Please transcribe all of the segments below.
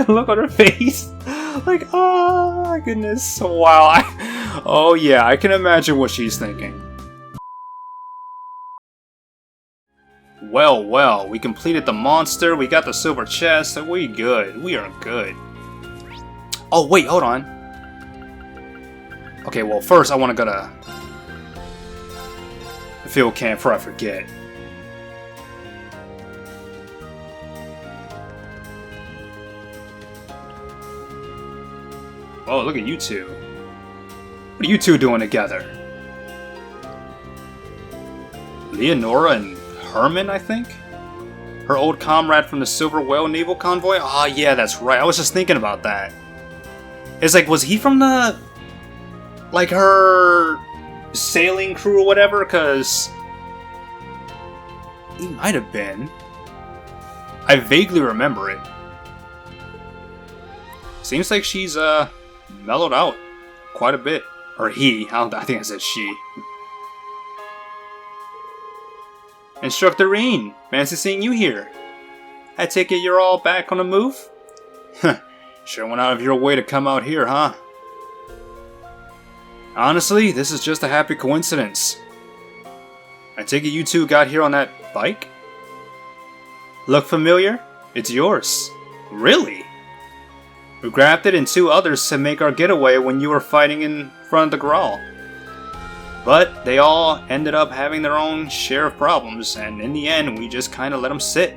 Look on her face. Like, oh my goodness. Wow. Oh yeah, I can imagine what she's thinking. Well, well, we completed the monster, we got the silver chest, we good. We are good. Oh wait, hold on. Okay, well first I want to go to the field camp before I forget. Oh, look at you two. What are you two doing together? Leonora and Herman, I think? Her old comrade from the Silver Whale Naval Convoy? Oh yeah, that's right. I was just thinking about that. It's like, was he from the... like her... sailing crew or whatever? Because... he might have been. I vaguely remember it. Seems like she's, mellowed out quite a bit. Or he. I think I said she. Instructor Reen, fancy seeing you here. I take it you're all back on the move? Sure went out of your way to come out here, huh? Honestly, this is just a happy coincidence. I take it you two got here on that bike? Look familiar? It's yours. Really? We grabbed it and 2 others to make our getaway when you were fighting in front of the Grawl. But they all ended up having their own share of problems, and in the end we just kinda let them sit.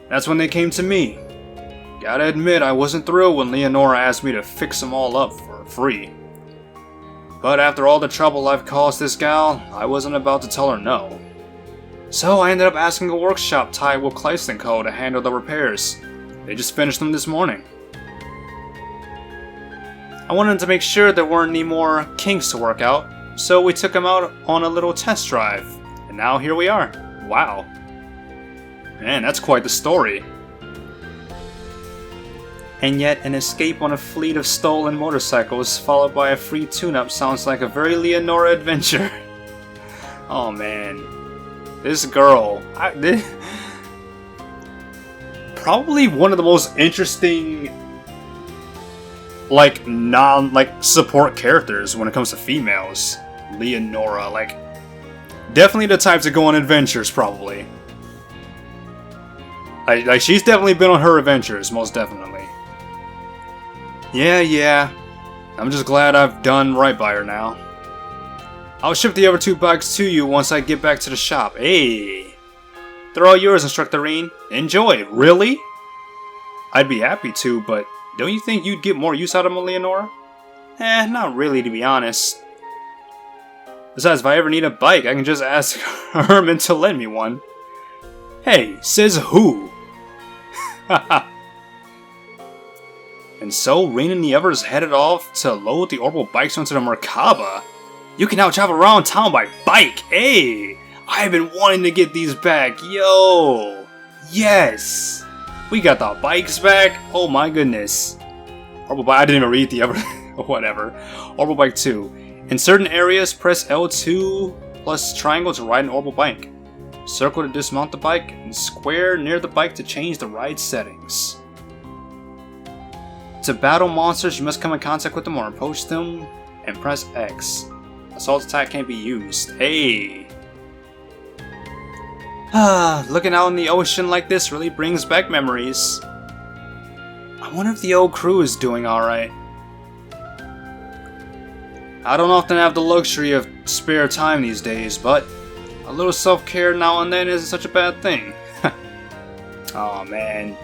That's when they came to me. Gotta admit, I wasn't thrilled when Leonora asked me to fix them all up for free. But after all the trouble I've caused this gal, I wasn't about to tell her no. So I ended up asking a workshop tied with Kleist & Co. to handle the repairs. They just finished them this morning. I wanted to make sure there weren't any more kinks to work out, so we took them out on a little test drive. And now here we are. Wow. Man, that's quite the story. And yet, an escape on a fleet of stolen motorcycles followed by a free tune-up sounds like a very Leonora adventure. Oh man. This girl... probably one of the most interesting... support characters when it comes to females. Leonora, definitely the type to go on adventures, probably. She's definitely been on her adventures, most definitely. Yeah. I'm just glad I've done right by her now. I'll ship the other 2 bikes to you once I get back to the shop. Hey! They're all yours, Instructor Reen. Enjoy! Really? I'd be happy to, but don't you think you'd get more use out of them, Leonora? Not really, to be honest. Besides, if I ever need a bike, I can just ask Herman to lend me one. Hey, says who? And so, Reen and the others headed off to load the orbital bikes onto the Merkaba. You can now travel around town by bike. Hey, I've been wanting to get these back. Yo, yes, we got the bikes back. Oh my goodness. Orbital bike. I didn't even read the other. Whatever. Orbital bike 2. In certain areas, press L2 plus triangle to ride an orbital bike. Circle to dismount the bike, and square near the bike to change the ride settings. To battle monsters, you must come in contact with them or approach them and press X. Assault attack can't be used. Hey! Looking out in the ocean like this really brings back memories. I wonder if the old crew is doing alright. I don't often have the luxury of spare time these days, but a little self-care now and then isn't such a bad thing. Oh man.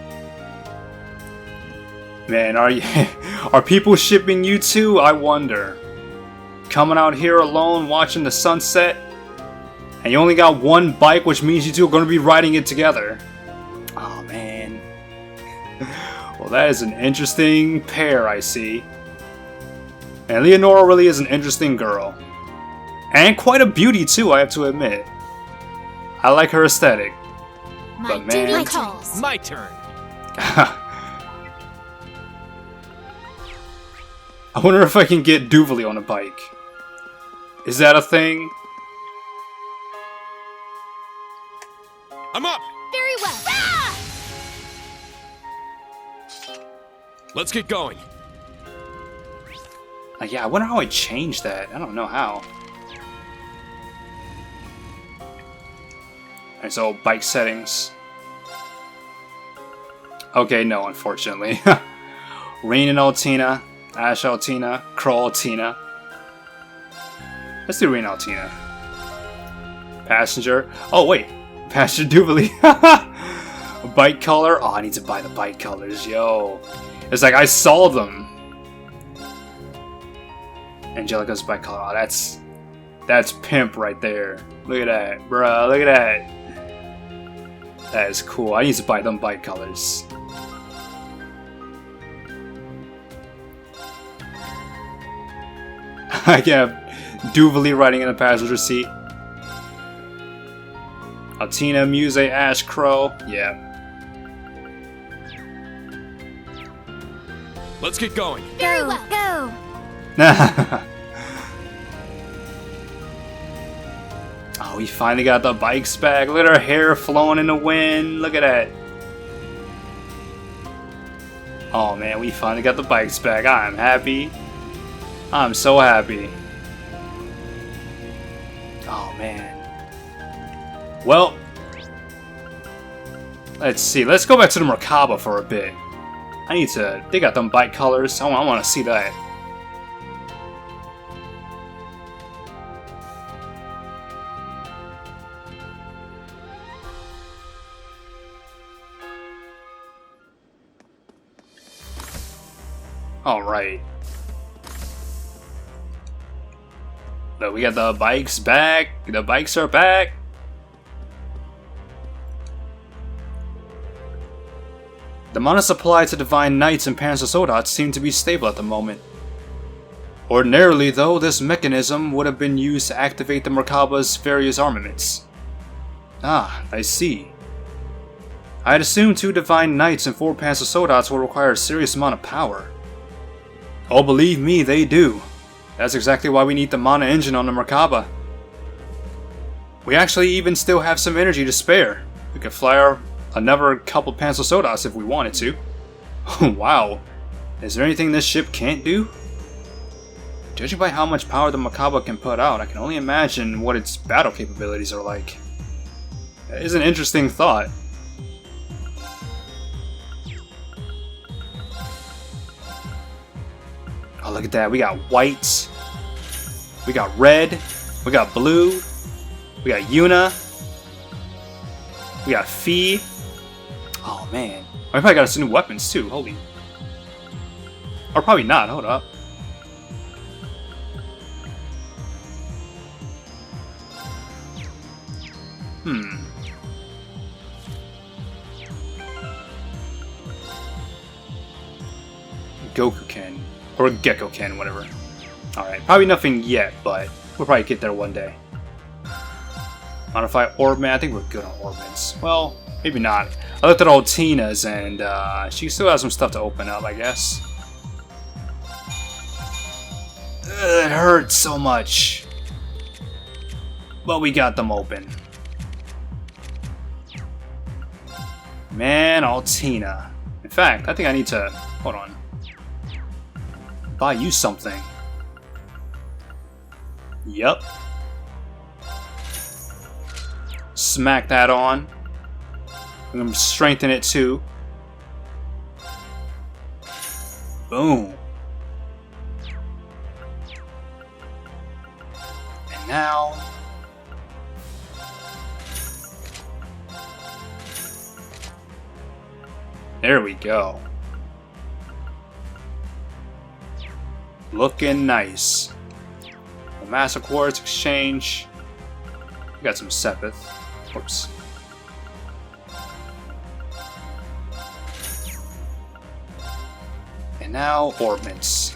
Man, are people shipping you too? I wonder. Coming out here alone, watching the sunset, and you only got one bike, which means you two are going to be riding it together. Oh man. Well, that is an interesting pair, I see. And Leonora really is an interesting girl. And quite a beauty too, I have to admit. I like her aesthetic. But man, My turn. I wonder if I can get Duvally on a bike. Is that a thing? I'm up! Very well. Ah! Let's get going. Yeah, I wonder how I changed that. I don't know how. Alright, so bike settings. Okay, no, unfortunately. Rain and Altina, Ash Altina, Crow Altina. Let's do Rain Altina. Passenger. Oh, wait. Passenger Duvalie. Bike color. Oh, I need to buy the bike colors, yo. It's like I saw them. Angelica's bike color. Oh, that's pimp right there. Look at that, bruh. Look at that. That is cool. I need to buy them bike colors. I can have Duvalie riding in the passenger seat. Altina, Muse, Ash, Crow. Yeah. Let's get going. Very well. Go. Oh, we finally got the bikes back. Look at her hair flowing in the wind. Look at that. Oh man, we finally got the bikes back. I'm happy. I'm so happy. Oh man. Well, let's see. Let's go back to the Merkaba for a bit. I need to. They got them bike colors. I want to see that. All right. But we got the bikes back. The bikes are back. The mana supply to Divine Knights and Panzer Soldaten seem to be stable at the moment. Ordinarily, though, this mechanism would have been used to activate the Merkaba's various armaments. Ah, I see. I had assumed 2 Divine Knights and 4 Panzer Soldaten will require a serious amount of power. Oh, believe me, they do. That's exactly why we need the mana engine on the Merkaba. We actually even still have some energy to spare. We could fly another couple Panzer Soldaten if we wanted to. Wow. Is there anything this ship can't do? Judging by how much power the Merkaba can put out, I can only imagine what its battle capabilities are like. That is an interesting thought. Oh, look at that. We got white. We got red. We got blue. We got Yuna. We got Fee. Oh, man. I probably got some new weapons, too. Holy. Or probably not. Hold up. Goku Ken. Or Gecko Ken, whatever. Alright, probably nothing yet, but we'll probably get there one day. Modify Orbman. I think we're good on Orbmans. Well, maybe not. I looked at all Tina's and she still has some stuff to open up, I guess. Ugh, it hurts so much. But we got them open. Man, Altina. In fact, I think I need to... Hold on. Buy you something. Yep. Smack that on. I'm gonna strengthen it too. Boom. And now... There we go. Looking nice. A Master Quartz exchange. We got some Sepith. Whoops. And now Orbments.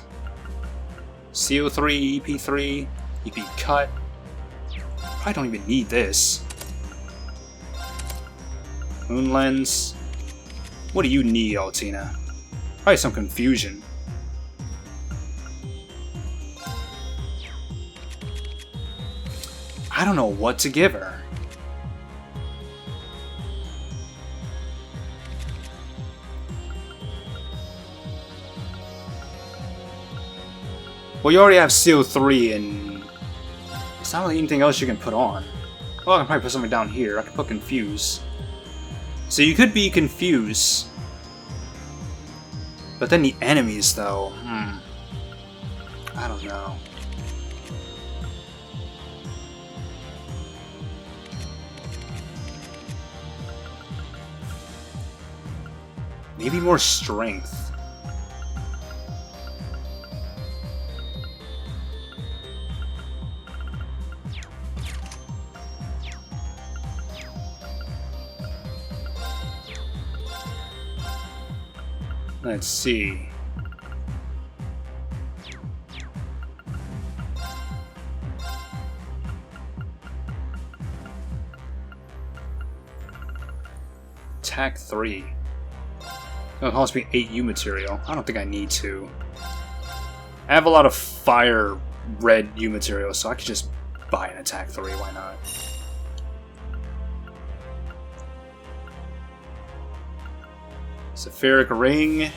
CO3, EP3, EP cut. Probably don't even need this. Moon Lens. What do you need, Altina? Probably some confusion. I don't know what to give her. Well, you already have Seal 3, and there's not really anything else you can put on. Well, I can probably put something down here. I can put Confuse. So you could be Confuse. But then the enemies, though, I don't know. Maybe more strength. Let's see. Attack 3. It'll cost me 8 U material. I don't think I need to. I have a lot of fire red U material, so I could just buy an attack 3, why not? Saphiric Ring.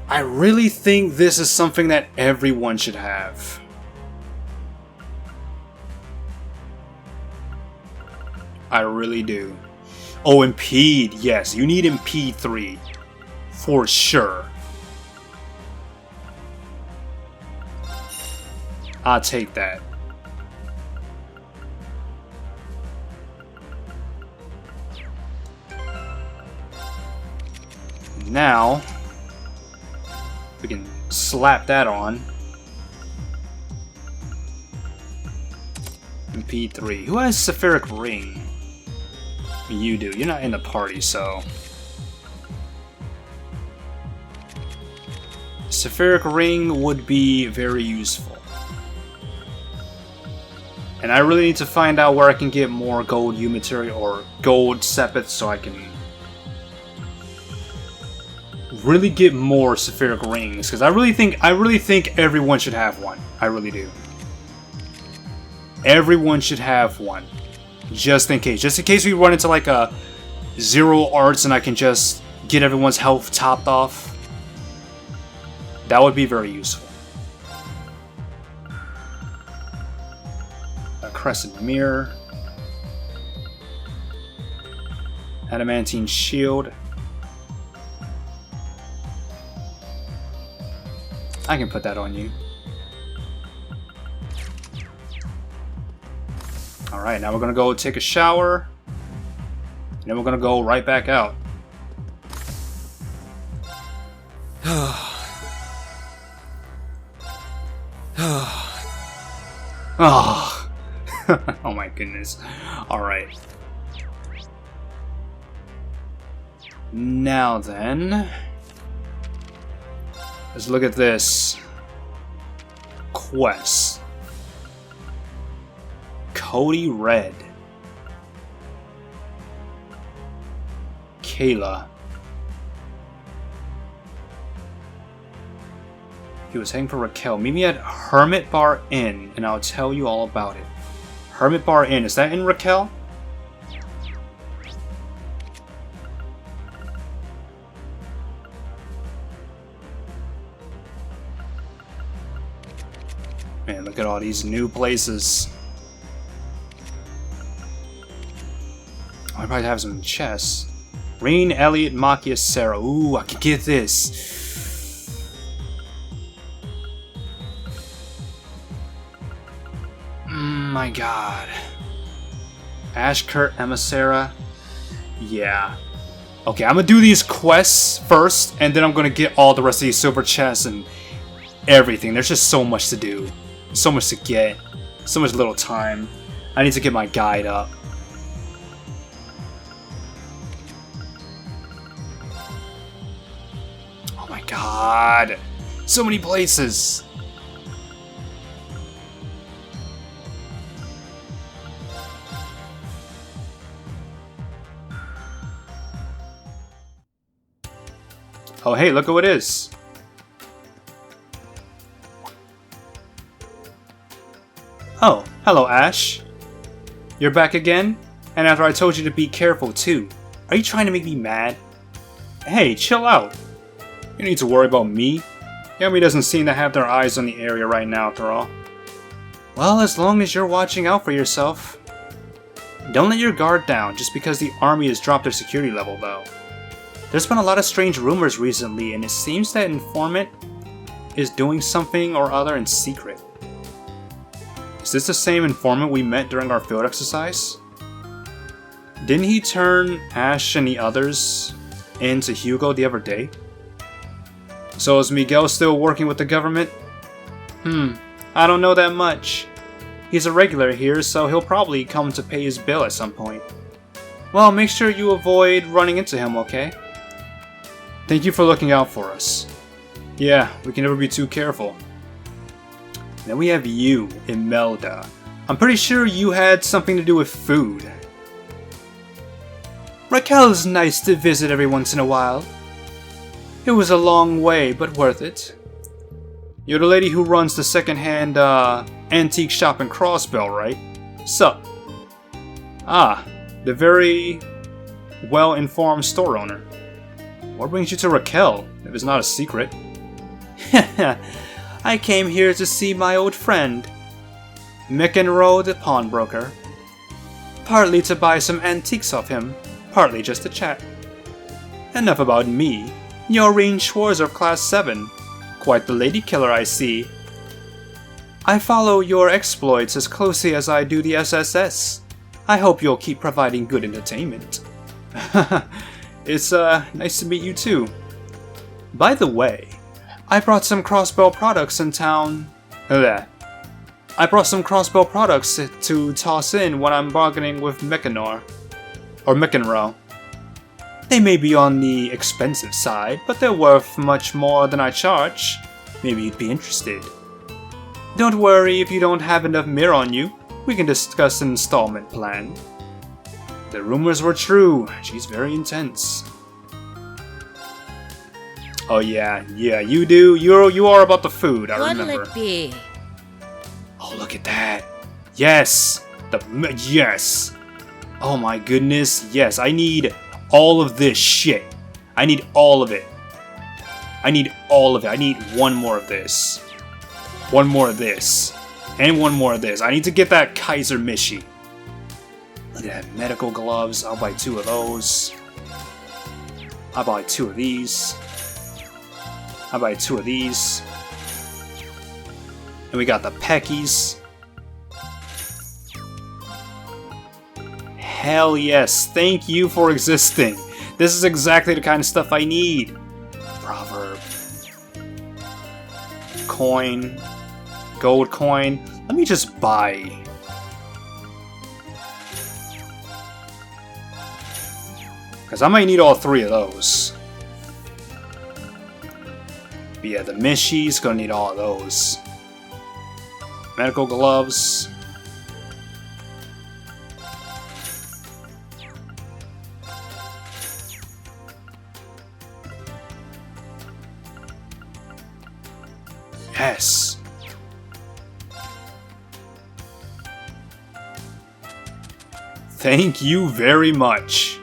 I really think this is something that everyone should have. I really do. Oh, Impede. Yes, you need Impede 3. For sure. I'll take that. Now, we can slap that on. Impede 3. Who has Saphiric Ring? You do. You're not in the party, so... Saphiric Ring would be very useful. And I really need to find out where I can get more gold U material or gold sepith so I can really get more Saphiric Rings, because I really think everyone should have one. I really do. Everyone should have one. Just in case we run into like a 0 arts and I can just get everyone's health topped off. That would be very useful. A Crescent Mirror. Adamantine Shield. I can put that on you. Alright, now we're gonna go take a shower. And then we're gonna go right back out. Oh. Oh my goodness. Alright. Now then, let's look at this quest. Cody Red. Kayla. He was heading for Raquel. Meet me at Hermit Bar Inn, and I'll tell you all about it. Hermit Bar Inn. Is that in Raquel? Man, look at all these new places. I probably have some chests. Rain, Elliot, Makia, Sarah. Ooh, I can get this. My god. Ash, Kurt, Emma, Sarah. Yeah. Okay, I'm gonna do these quests first, and then I'm gonna get all the rest of these silver chests and everything. There's just so much to do. So much to get. So much little time. I need to get my guide up. Oh my god. So many places. Oh hey, look at what it is. Oh, hello Ash. You're back again? And after I told you to be careful too. Are you trying to make me mad? Hey, chill out. You don't need to worry about me. Yumi doesn't seem to have their eyes on the area right now, after all. Well, as long as you're watching out for yourself. Don't let your guard down just because the army has dropped their security level, though. There's been a lot of strange rumors recently, and it seems that Informant is doing something or other in secret. Is this the same Informant we met during our field exercise? Didn't he turn Ash and the others into Hugo the other day? So is Miguel still working with the government? I don't know that much. He's a regular here, so he'll probably come to pay his bill at some point. Well, make sure you avoid running into him, okay? Thank you for looking out for us. Yeah, we can never be too careful. Then we have you, Imelda. I'm pretty sure you had something to do with food. Raquel's nice to visit every once in a while. It was a long way, but worth it. You're the lady who runs the second-hand, antique shop in Crossbell, right? Sup? Ah, the very well-informed store owner. What brings you to Raquel, if it's not a secret? I came here to see my old friend, McEnroe the pawnbroker. Partly to buy some antiques off him, partly just to chat. Enough about me. Noreen Schwarzer of Class 7. Quite the lady killer, I see. I follow your exploits as closely as I do the SSS. I hope you'll keep providing good entertainment. It's nice to meet you too. By the way, I brought some Crossbell products in town. I brought some Crossbell products to toss in when I'm bargaining with McEnroe. They may be on the expensive side, but they're worth much more than I charge. Maybe you'd be interested. Don't worry if you don't have enough mirror on you. We can discuss an installment plan. The rumors were true. She's very intense. Oh yeah, you do. You are about the food, I remember. What'll it be? Oh, look at that. Yes. Yes. Oh my goodness. Yes, I need all of this shit. I need all of it. I need all of it. I need one more of this. One more of this. And one more of this. I need to get that Kaiser Mishi. Look at that. Medical gloves. I'll buy 2 of those. I'll buy 2 of these. I'll buy 2 of these. And we got the Peckies. Hell yes, thank you for existing. This is exactly the kind of stuff I need. Proverb. Coin. Gold coin. Let me just buy. Because I might need all 3 of those. But yeah, the Mishi's gonna need all of those. Medical gloves. Yes. Thank you very much.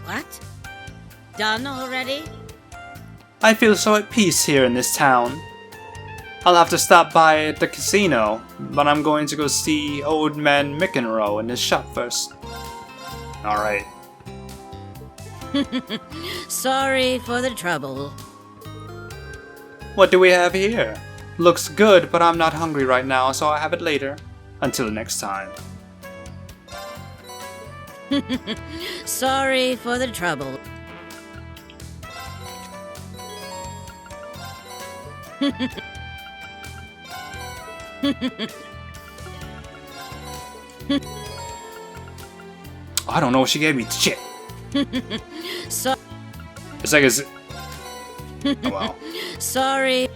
What? Done already? I feel so at peace here in this town. I'll have to stop by at the casino, but I'm going to go see old man McEnroe in his shop first. Alright. Sorry for the trouble. What do we have here? Looks good, but I'm not hungry right now, so I'll have it later. Until next time. Sorry for the trouble. I don't know what she gave me. Shit. So It's like it's... Oh, wow. sorry.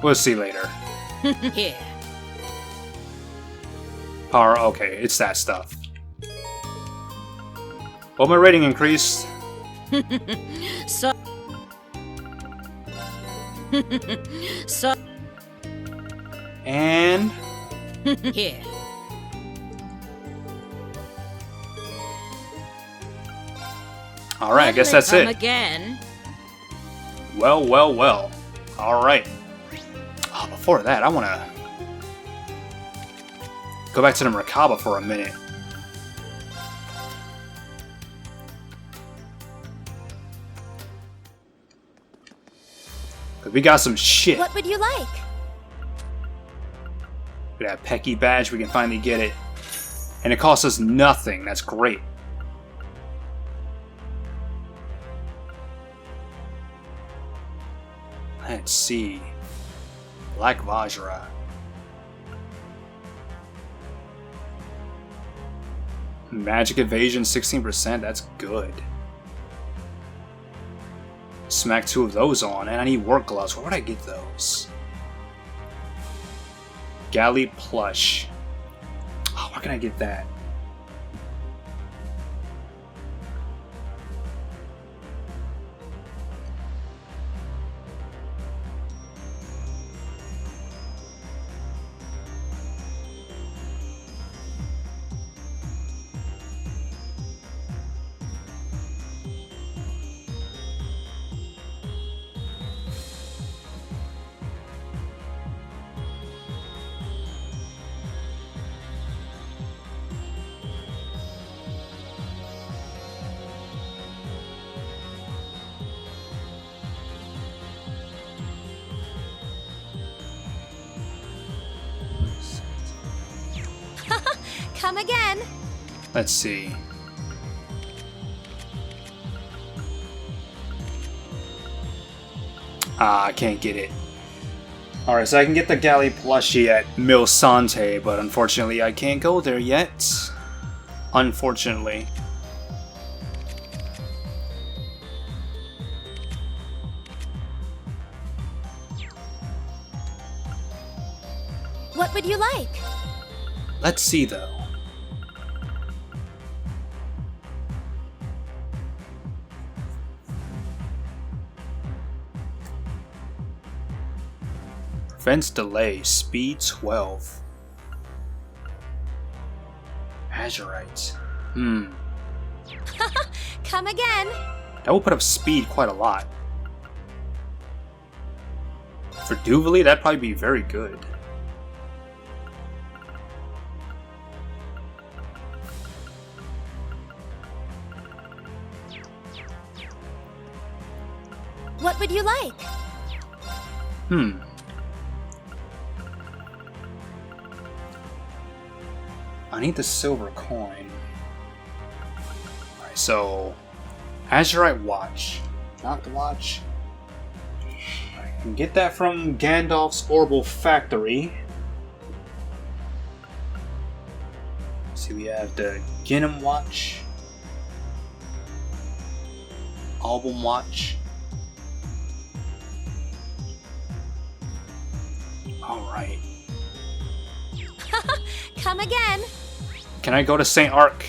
We'll see later. Here. Power, okay, it's that stuff. Well, my rating increased. So so And... here. Alright, I guess When'll that's come it. Again. Well, well, well. Alright. Oh, before that, I want to go back to the Merkaba for a minute. Because we got some shit. What would you like? We got a Pecky badge, we can finally get it. And it costs us nothing, that's great. Let's see. Black Vajra. Magic evasion 16%, that's good. Smack 2 of those on, and I need work gloves. Where would I get those? Galley plush. Oh, where can I get that? Come again. Let's see. Ah, I can't get it. Alright, so I can get the galley plushie at Mil Sante, but unfortunately I can't go there yet. Unfortunately. What would you like? Let's see though. Prevents delay, speed 12. Azurite. Come again. That will put up speed quite a lot. For Duvali, that'd probably be very good. What would you like? I need the silver coin. Alright, so Azurite watch. Not the watch. I can get that from Gandalf's Orbital Factory. See, we have the Ginham watch. Album watch. Alright. Come again. Can I go to St. Arc?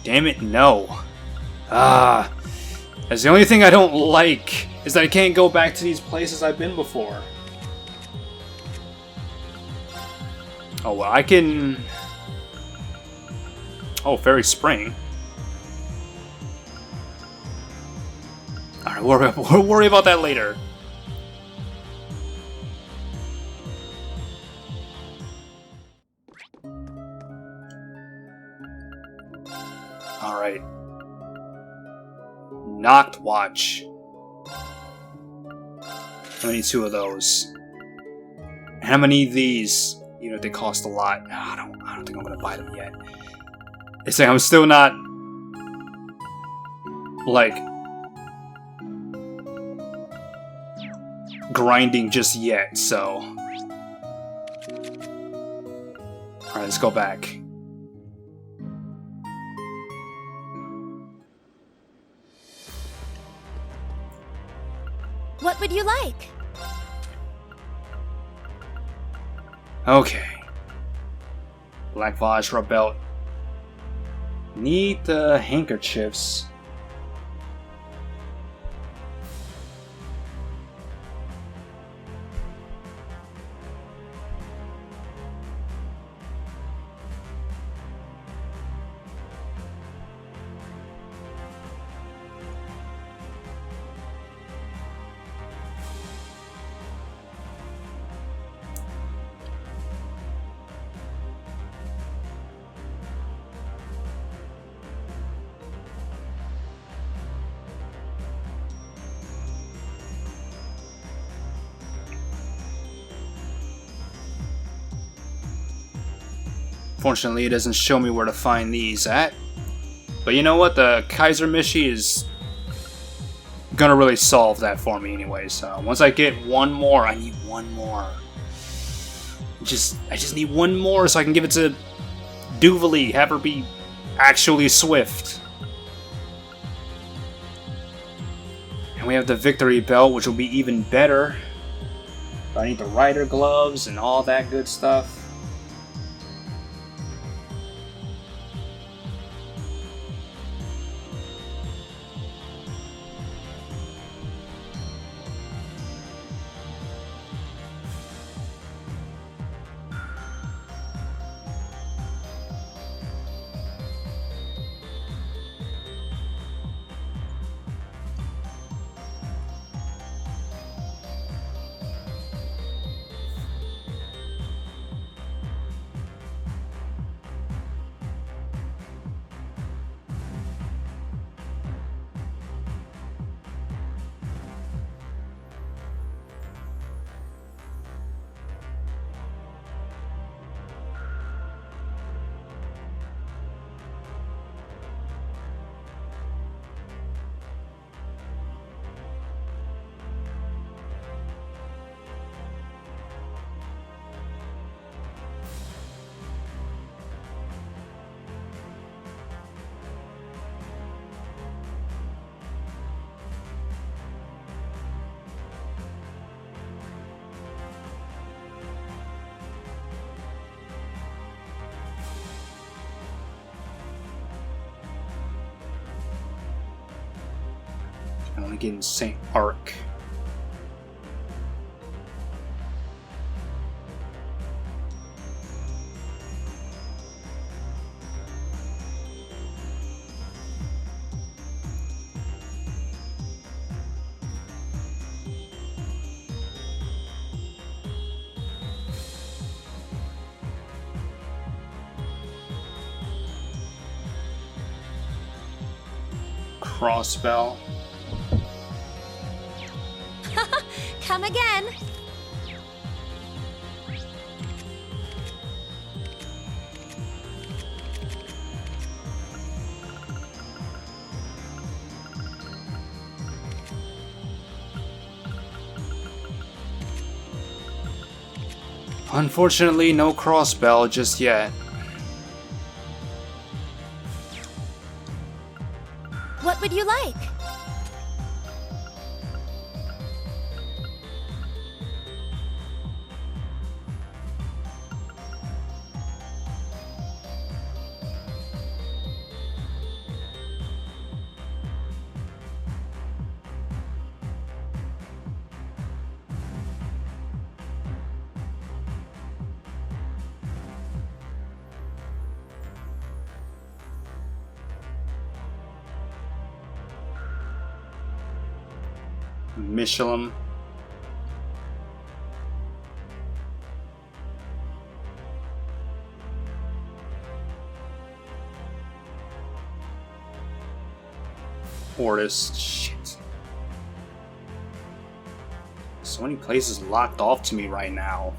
Damn it, no. That's the only thing I don't like, is that I can't go back to these places I've been before. Oh, well, I can... Oh, Fairy Spring. Alright, we'll worry about that later. Alright. Knocked watch. I'm gonna need 2 of those. And I'm gonna need these. You know, they cost a lot. I don't think I'm gonna buy them yet. It's like I'm still not like grinding just yet, so. Alright, let's go back. What would you like? Okay. Black Vajra belt. Need the handkerchiefs. Unfortunately, it doesn't show me where to find these at. But you know what? The Kaiser Mishi is gonna really solve that for me anyway. So once I get one more, I need one more. I just need one more so I can give it to Duvalie, have her be actually swift. And we have the victory belt, which will be even better. But I need the rider gloves and all that good stuff. I'm only getting St. Arc. Crossbell. Come again. Unfortunately, no Crossbell just yet. What would you like? Michelin. Fortis. Shit. So many places locked off to me right now.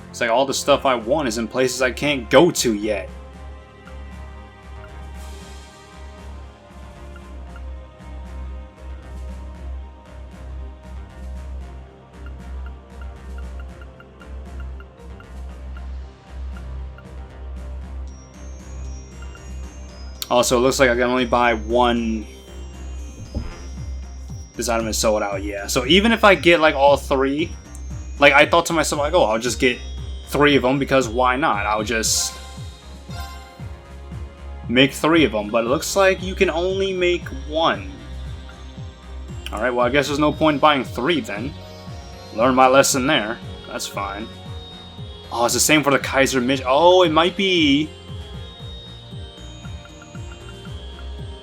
It's like all the stuff I want is in places I can't go to yet. Also, it looks like I can only buy one. This item is sold out, yeah. So even if I get like all three, like I thought to myself, like, oh, I'll just get 3 of them because why not? I'll just make 3 of them. But it looks like you can only make 1. Alright, well I guess there's no point in buying 3 then. Learn my lesson there. That's fine. Oh, it's the same for the Kaiser Mish. Oh, it might be.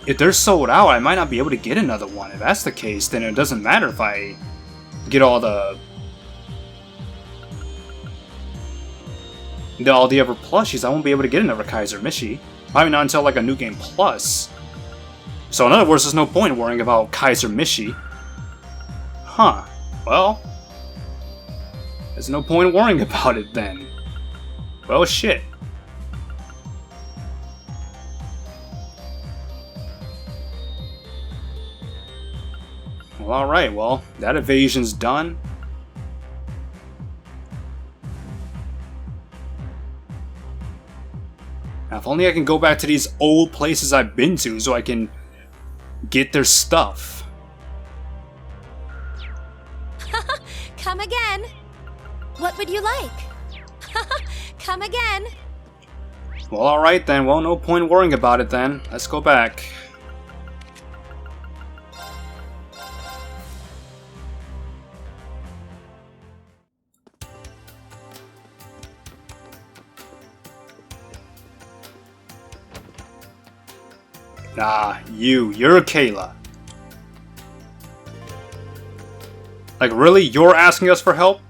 If they're sold out, I might not be able to get another one. If that's the case, then it doesn't matter if I get all the other plushies. I won't be able to get another Kaiser Mishi. Probably not until like a new game plus. So in other words, there's no point in worrying about Kaiser Mishi. Huh. Well, There's no point worrying about it then. Well, shit. Well, alright, well, that evasion's done. Now, if only I can go back to these old places I've been to so I can get their stuff. Come again. What would you like? Come again. Well, alright then. Well, no point worrying about it then. Let's go back. Ah, you're Kayla. Like, really? You're asking us for help?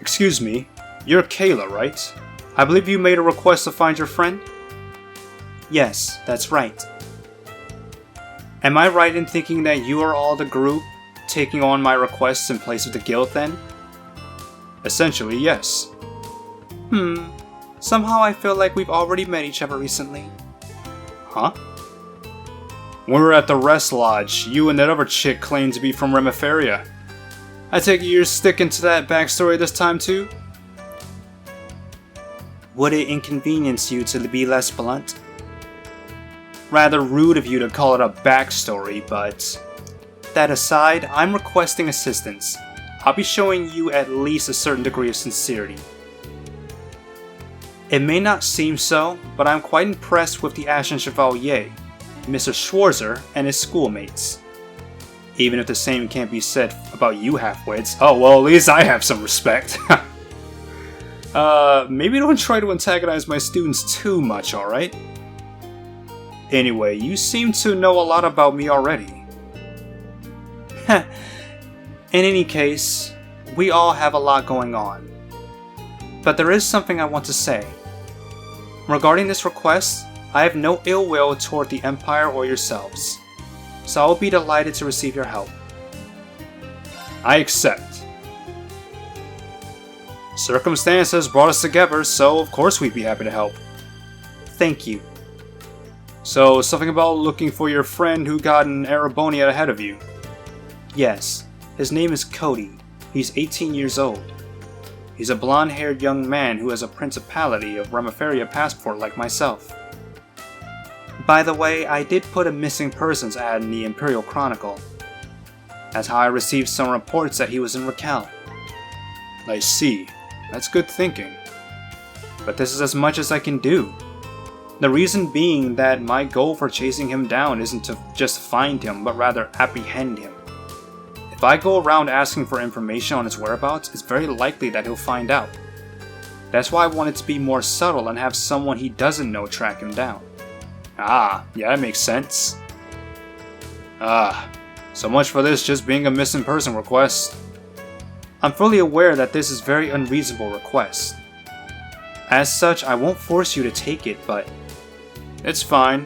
Excuse me, you're Kayla, right? I believe you made a request to find your friend? Yes, that's right. Am I right in thinking that you are all the group taking on my requests in place of the guild then? Essentially, yes. Somehow I feel like we've already met each other recently. Huh? When we were at the rest lodge, you and that other chick claimed to be from Remiferia. I take it you're sticking to that backstory this time too? Would it inconvenience you to be less blunt? Rather rude of you to call it a backstory, but... That aside, I'm requesting assistance. I'll be showing you at least a certain degree of sincerity. It may not seem so, but I'm quite impressed with the Ashen Chevalier, Mr. Schwarzer, and his schoolmates. Even if the same can't be said about you halfwits. Oh, well, at least I have some respect. Maybe don't try to antagonize my students too much, alright? Anyway, you seem to know a lot about me already. In any case, we all have a lot going on. But there is something I want to say. Regarding this request, I have no ill will toward the Empire or yourselves, so I will be delighted to receive your help. I accept. Circumstances brought us together, so of course we'd be happy to help. Thank you. So, something about looking for your friend who got an Arabonia ahead of you? Yes, his name is Cody. He's 18 years old. He's a blonde-haired young man who has a Principality of Remiferia passport like myself. By the way, I did put a missing persons ad in the Imperial Chronicle. That's how I received some reports that he was in Raquel. I see. That's good thinking. But this is as much as I can do. The reason being that my goal for chasing him down isn't to just find him, but rather apprehend him. If I go around asking for information on his whereabouts, it's very likely that he'll find out. That's why I want it to be more subtle and have someone he doesn't know track him down. Ah, yeah, that makes sense. So much for this just being a missing person request. I'm fully aware that this is a very unreasonable request. As such, I won't force you to take it, but... It's fine.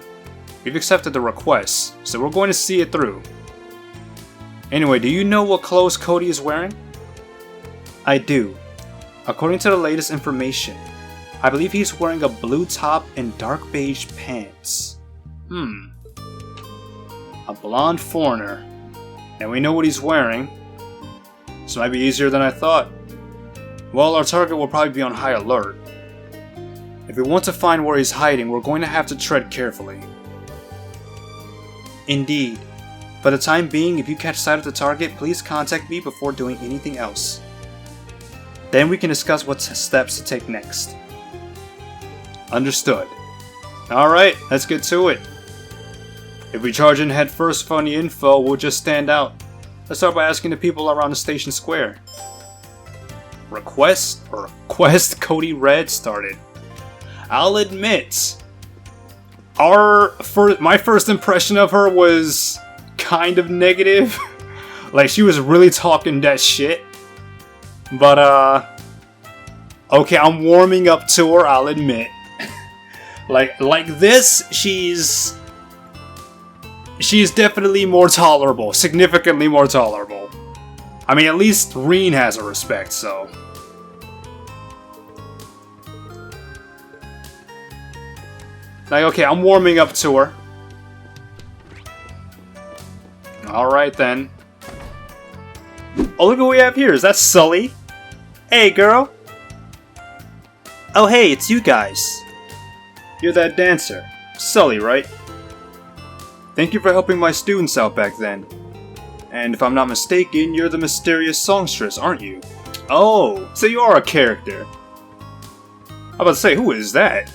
We've accepted the request, so we're going to see it through. Anyway, do you know what clothes Cody is wearing? I do. According to the latest information, I believe he's wearing a blue top and dark beige pants. A blonde foreigner. And we know what he's wearing. This might be easier than I thought. Well, our target will probably be on high alert. If we want to find where he's hiding, we're going to have to tread carefully. Indeed. For the time being, if you catch sight of the target, please contact me before doing anything else. Then we can discuss what steps to take next. Understood. Alright, let's get to it. If we charge in head first for any info, we'll just stand out. Let's start by asking the people around the station square. Request Cody Red started. I'll admit, my first impression of her was kind of negative. Like, she was really talking that shit. But, okay, I'm warming up to her, I'll admit. like this, she's definitely more tolerable, significantly more tolerable. I mean, at least Reen has a respect, so. Like, okay, I'm warming up to her. Alright then. Oh, look what we have here. Is that Sully? Hey, girl. Oh, hey, it's you guys. You're that dancer. Sully, right? Thank you for helping my students out back then. And if I'm not mistaken, you're the mysterious songstress, aren't you? Oh, so you are a character. I was about to say, who is that?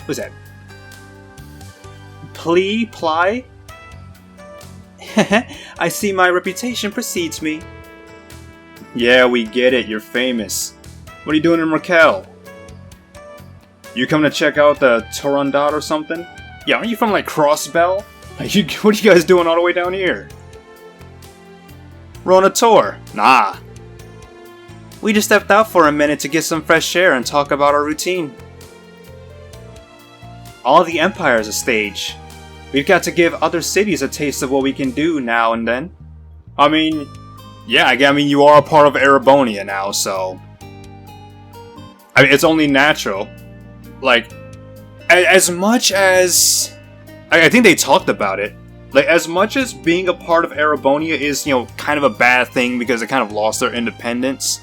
Who's that? Ply? I see my reputation precedes me. Yeah, we get it, you're famous. What are you doing in Raquel? You coming to check out the Turandot or something? Yeah, aren't you from like Crossbell? What are you guys doing all the way down here? We're on a tour. Nah. We just stepped out for a minute to get some fresh air and talk about our routine. All the Empire is a stage. We've got to give other cities a taste of what we can do now and then. I mean, yeah, I mean, you are a part of Erebonia now, so. I mean, it's only natural. Like, as much as. I think they talked about it. Like, as much as being a part of Erebonia is, you know, kind of a bad thing because it kind of lost their independence,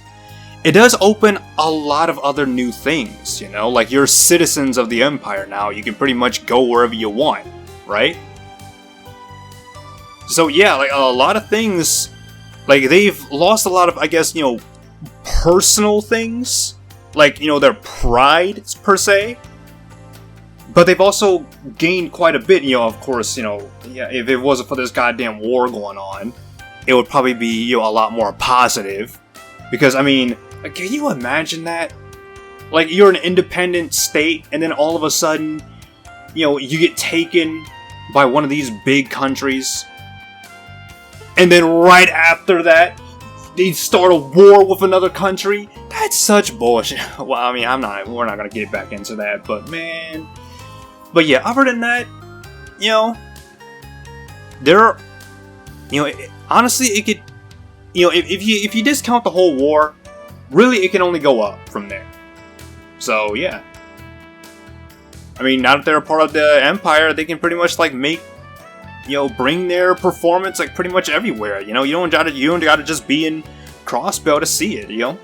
it does open a lot of other new things, you know? Like, you're citizens of the Empire now. You can pretty much go wherever you want, right? So, yeah, like, a lot of things, like, they've lost a lot of, I guess, you know, personal things. Like, you know, their pride, per se. But they've also gained quite a bit, you know, of course, you know, yeah, if it wasn't for this goddamn war going on, it would probably be, you know, a lot more positive. Because, I mean, like, can you imagine that? Like, you're an independent state, and then all of a sudden, you know, you get taken by one of these big countries. And then right after that, they start a war with another country? That's such bullshit. Well, I mean, we're not gonna get back into that, but man. But yeah, other than that, you know, honestly, it could, you know, if you discount the whole war, really, it can only go up from there. So yeah, I mean, now that they're a part of the Empire, they can pretty much like make, you know, bring their performance like pretty much everywhere. You know, you don't gotta just be in Crossbell to see it. You know,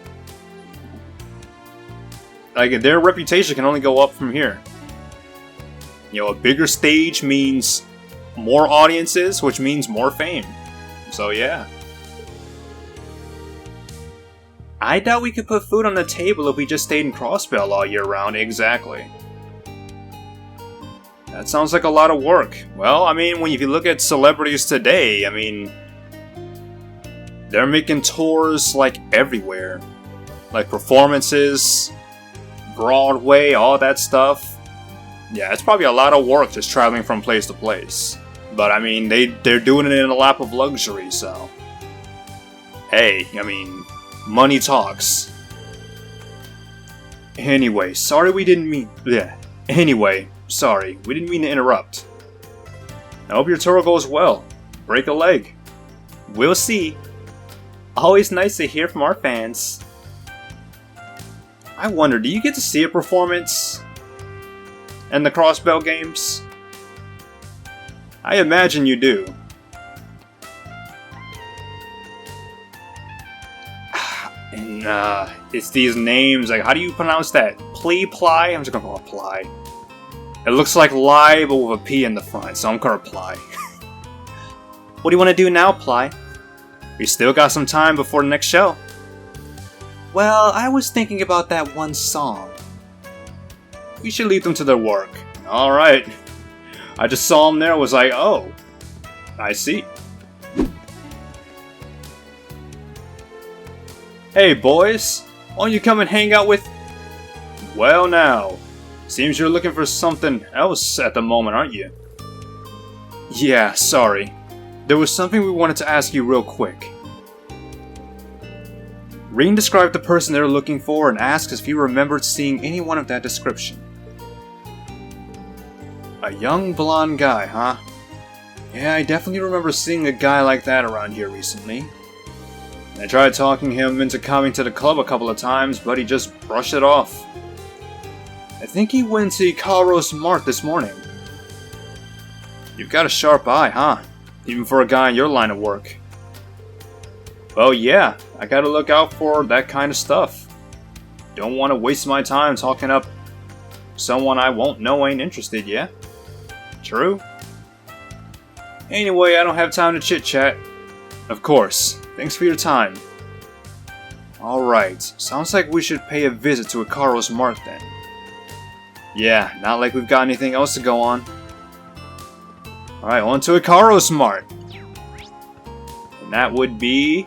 like their reputation can only go up from here. You know, a bigger stage means more audiences, which means more fame. So yeah. I doubt we could put food on the table if we just stayed in Crossbell all year round. Exactly. That sounds like a lot of work. Well, I mean, if you look at celebrities today, I mean, they're making tours like everywhere. Like performances, Broadway, all that stuff. Yeah, it's probably a lot of work just traveling from place to place. But I mean, they're doing it in a lap of luxury, so. Hey, I mean, money talks. Anyway, sorry we didn't mean... Yeah. Anyway, sorry, we didn't mean to interrupt. I hope your tour goes well. Break a leg. We'll see. Always nice to hear from our fans. I wonder, do you get to see a performance in the Crossbell games? I imagine you do. And it's these names, like, how do you pronounce that? Ply? I'm just gonna call it Ply. It looks like lie, but with a P in the front, so I'm gonna Ply. What do you want to do now, Ply? We still got some time before the next show. Well, I was thinking about that one song. We should leave them to their work. Alright. I just saw him there, was like, oh, I see. Hey boys, why don't you come and hang out with... Well now, seems you're looking for something else at the moment, aren't you? Yeah, sorry. There was something we wanted to ask you real quick. Reen described the person they were looking for and asked if you remembered seeing anyone of that description. A young blonde guy, huh? Yeah, I definitely remember seeing a guy like that around here recently. I tried talking him into coming to the club a couple of times, but he just brushed it off. I think he went to Ikaro's Mart this morning. You've got a sharp eye, huh? Even for a guy in your line of work. Well, yeah, I gotta look out for that kind of stuff. Don't want to waste my time talking up someone I won't know ain't interested, yeah? True? Anyway, I don't have time to chit-chat. Of course. Thanks for your time. Alright, sounds like we should pay a visit to Ikaro's Mart then. Yeah, not like we've got anything else to go on. Alright, on to Ikaro's Mart. And that would be...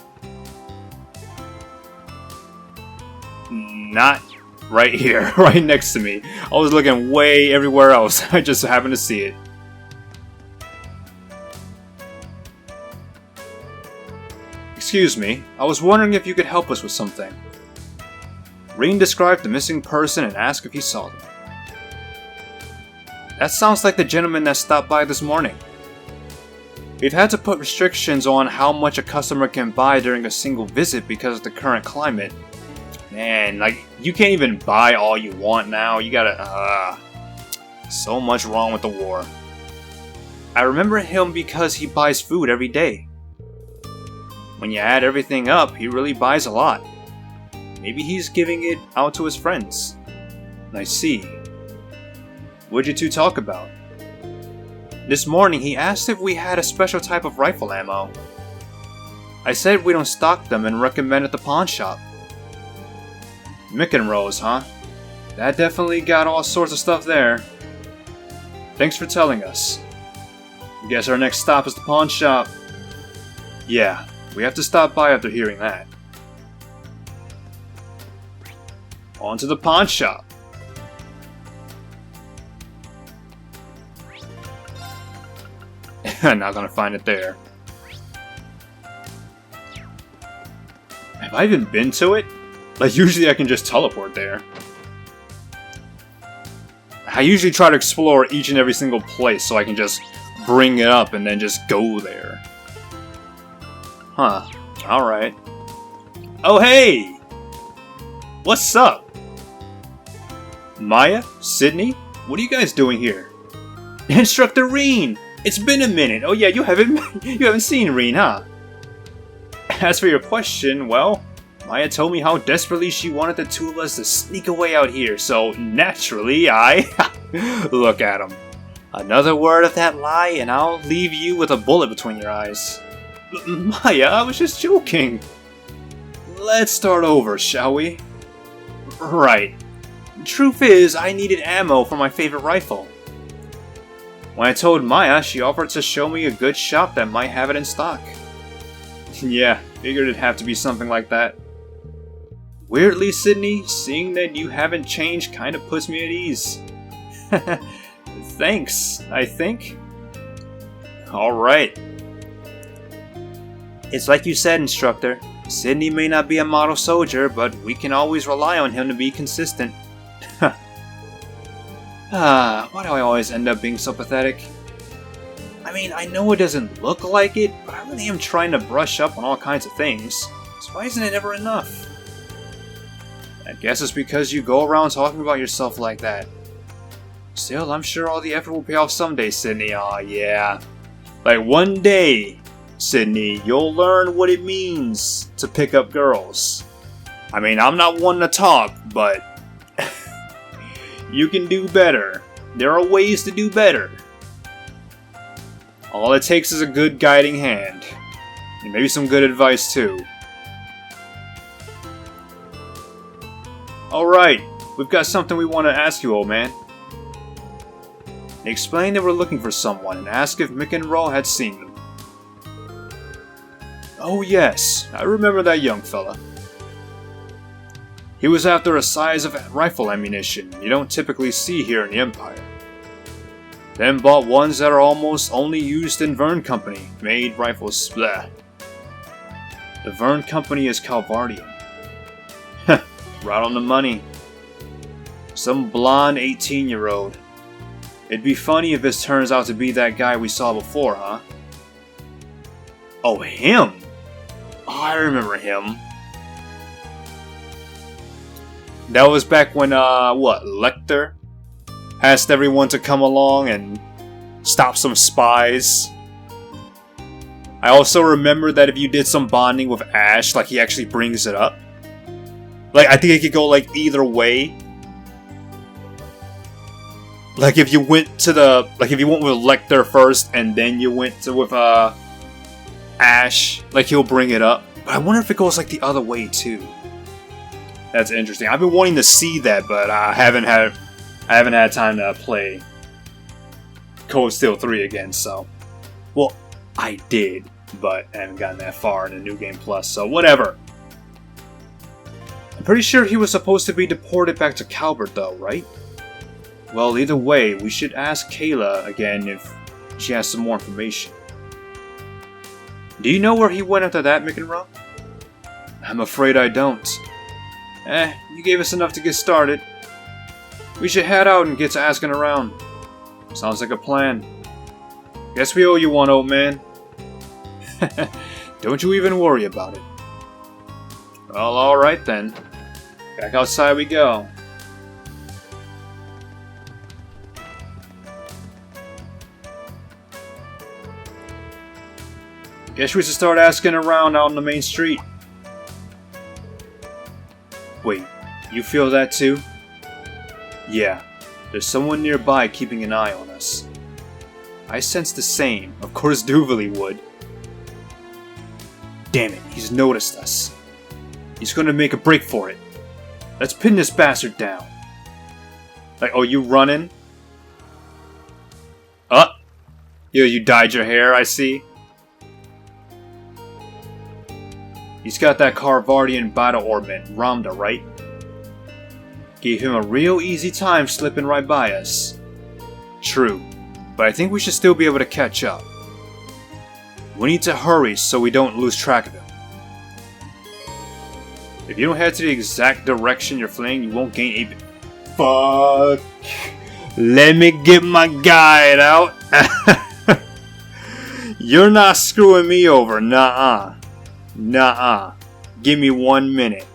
not right here, right next to me. I was looking way everywhere else. I just happened to see it. Excuse me, I was wondering if you could help us with something. Rin described the missing person and asked if he saw them. That sounds like the gentleman that stopped by this morning. We've had to put restrictions on how much a customer can buy during a single visit because of the current climate. Man, like, you can't even buy all you want now. You gotta, so much wrong with the war. I remember him because he buys food every day. When you add everything up, he really buys a lot. Maybe he's giving it out to his friends. I see. What'd you two talk about? This morning, he asked if we had a special type of rifle ammo. I said we don't stock them and recommended the pawn shop. Mick and Rose, huh? That definitely got all sorts of stuff there. Thanks for telling us. Guess our next stop is the pawn shop. Yeah, we have to stop by after hearing that. On to the pawn shop. Not gonna find it there. Have I even been to it? Like, usually I can just teleport there. I usually try to explore each and every single place so I can just bring it up and then just go there. Huh. Alright. Oh, hey! What's up? Maya? Sydney? What are you guys doing here? Instructor Reen! It's been a minute. Oh yeah, you haven't seen Reen, huh? As for your question, well, Maya told me how desperately she wanted the two of us to sneak away out here, so naturally I... Look at him. Another word of that lie and I'll leave you with a bullet between your eyes. Maya, I was just joking. Let's start over, shall we? Right. Truth is, I needed ammo for my favorite rifle. When I told Maya, she offered to show me a good shop that might have it in stock. Yeah, figured it'd have to be something like that. Weirdly, Sydney, seeing that you haven't changed kinda puts me at ease. Thanks, I think. Alright. It's like you said, Instructor. Sydney may not be a model soldier, but we can always rely on him to be consistent. Why do I always end up being so pathetic? I mean, I know it doesn't look like it, but I really am trying to brush up on all kinds of things. So why isn't it ever enough? I guess it's because you go around talking about yourself like that. Still, I'm sure all the effort will pay off someday, Sydney. Aw, yeah. Like, one day, Sydney, you'll learn what it means to pick up girls. I mean, I'm not one to talk, but... you can do better. There are ways to do better. All it takes is a good guiding hand. And maybe some good advice, too. Alright, we've got something we want to ask you, old man. They explained they were looking for someone and asked if Mick and Ro had seen them. Oh yes, I remember that young fella. He was after a size of rifle ammunition you don't typically see here in the Empire. Then bought ones that are almost only used in Vern Company made rifles. Blah. The Vern Company is Calvardian. Right on the money. Some blonde 18-year-old. It'd be funny if this turns out to be that guy we saw before, huh? Oh, him! I remember him. That was back when, Lecter asked everyone to come along and stop some spies. I also remember that if you did some bonding with Ash, like, he actually brings it up. Like, I think it could go, like, either way. Like, if you went to the... Like, if you went with Lecter first, and then you went to with, Ash, like, he'll bring it up. But I wonder if it goes, like, the other way, too. That's interesting. I've been wanting to see that, but I haven't had time to play Cold Steel 3 again, so... Well, I did, but I haven't gotten that far in the New Game Plus, so whatever. I'm pretty sure he was supposed to be deported back to Calbert, though, right? Well, either way, we should ask Kayla again if she has some more information. Do you know where he went after that, McEnroe? I'm afraid I don't. You gave us enough to get started. We should head out and get to asking around. Sounds like a plan. Guess we owe you one, old man. Don't you even worry about it. Well, alright then. Back outside we go. Guess we should start asking around out on the main street. Wait, you feel that too? Yeah, there's someone nearby keeping an eye on us. I sense the same. Of course Duvalie would. Damn it, he's noticed us. He's gonna make a break for it. Let's pin this bastard down. Like, oh, you running? Yo, you dyed your hair, I see. He's got that Carvardian battle orbment, Ramda, right? Gave him a real easy time slipping right by us. True, but I think we should still be able to catch up. We need to hurry so we don't lose track of him. If you don't head to the exact direction you're fleeing, you won't gain a... Fuck. Let me get my guide out. You're not screwing me over, nuh-uh. Nuh-uh. Give me 1 minute.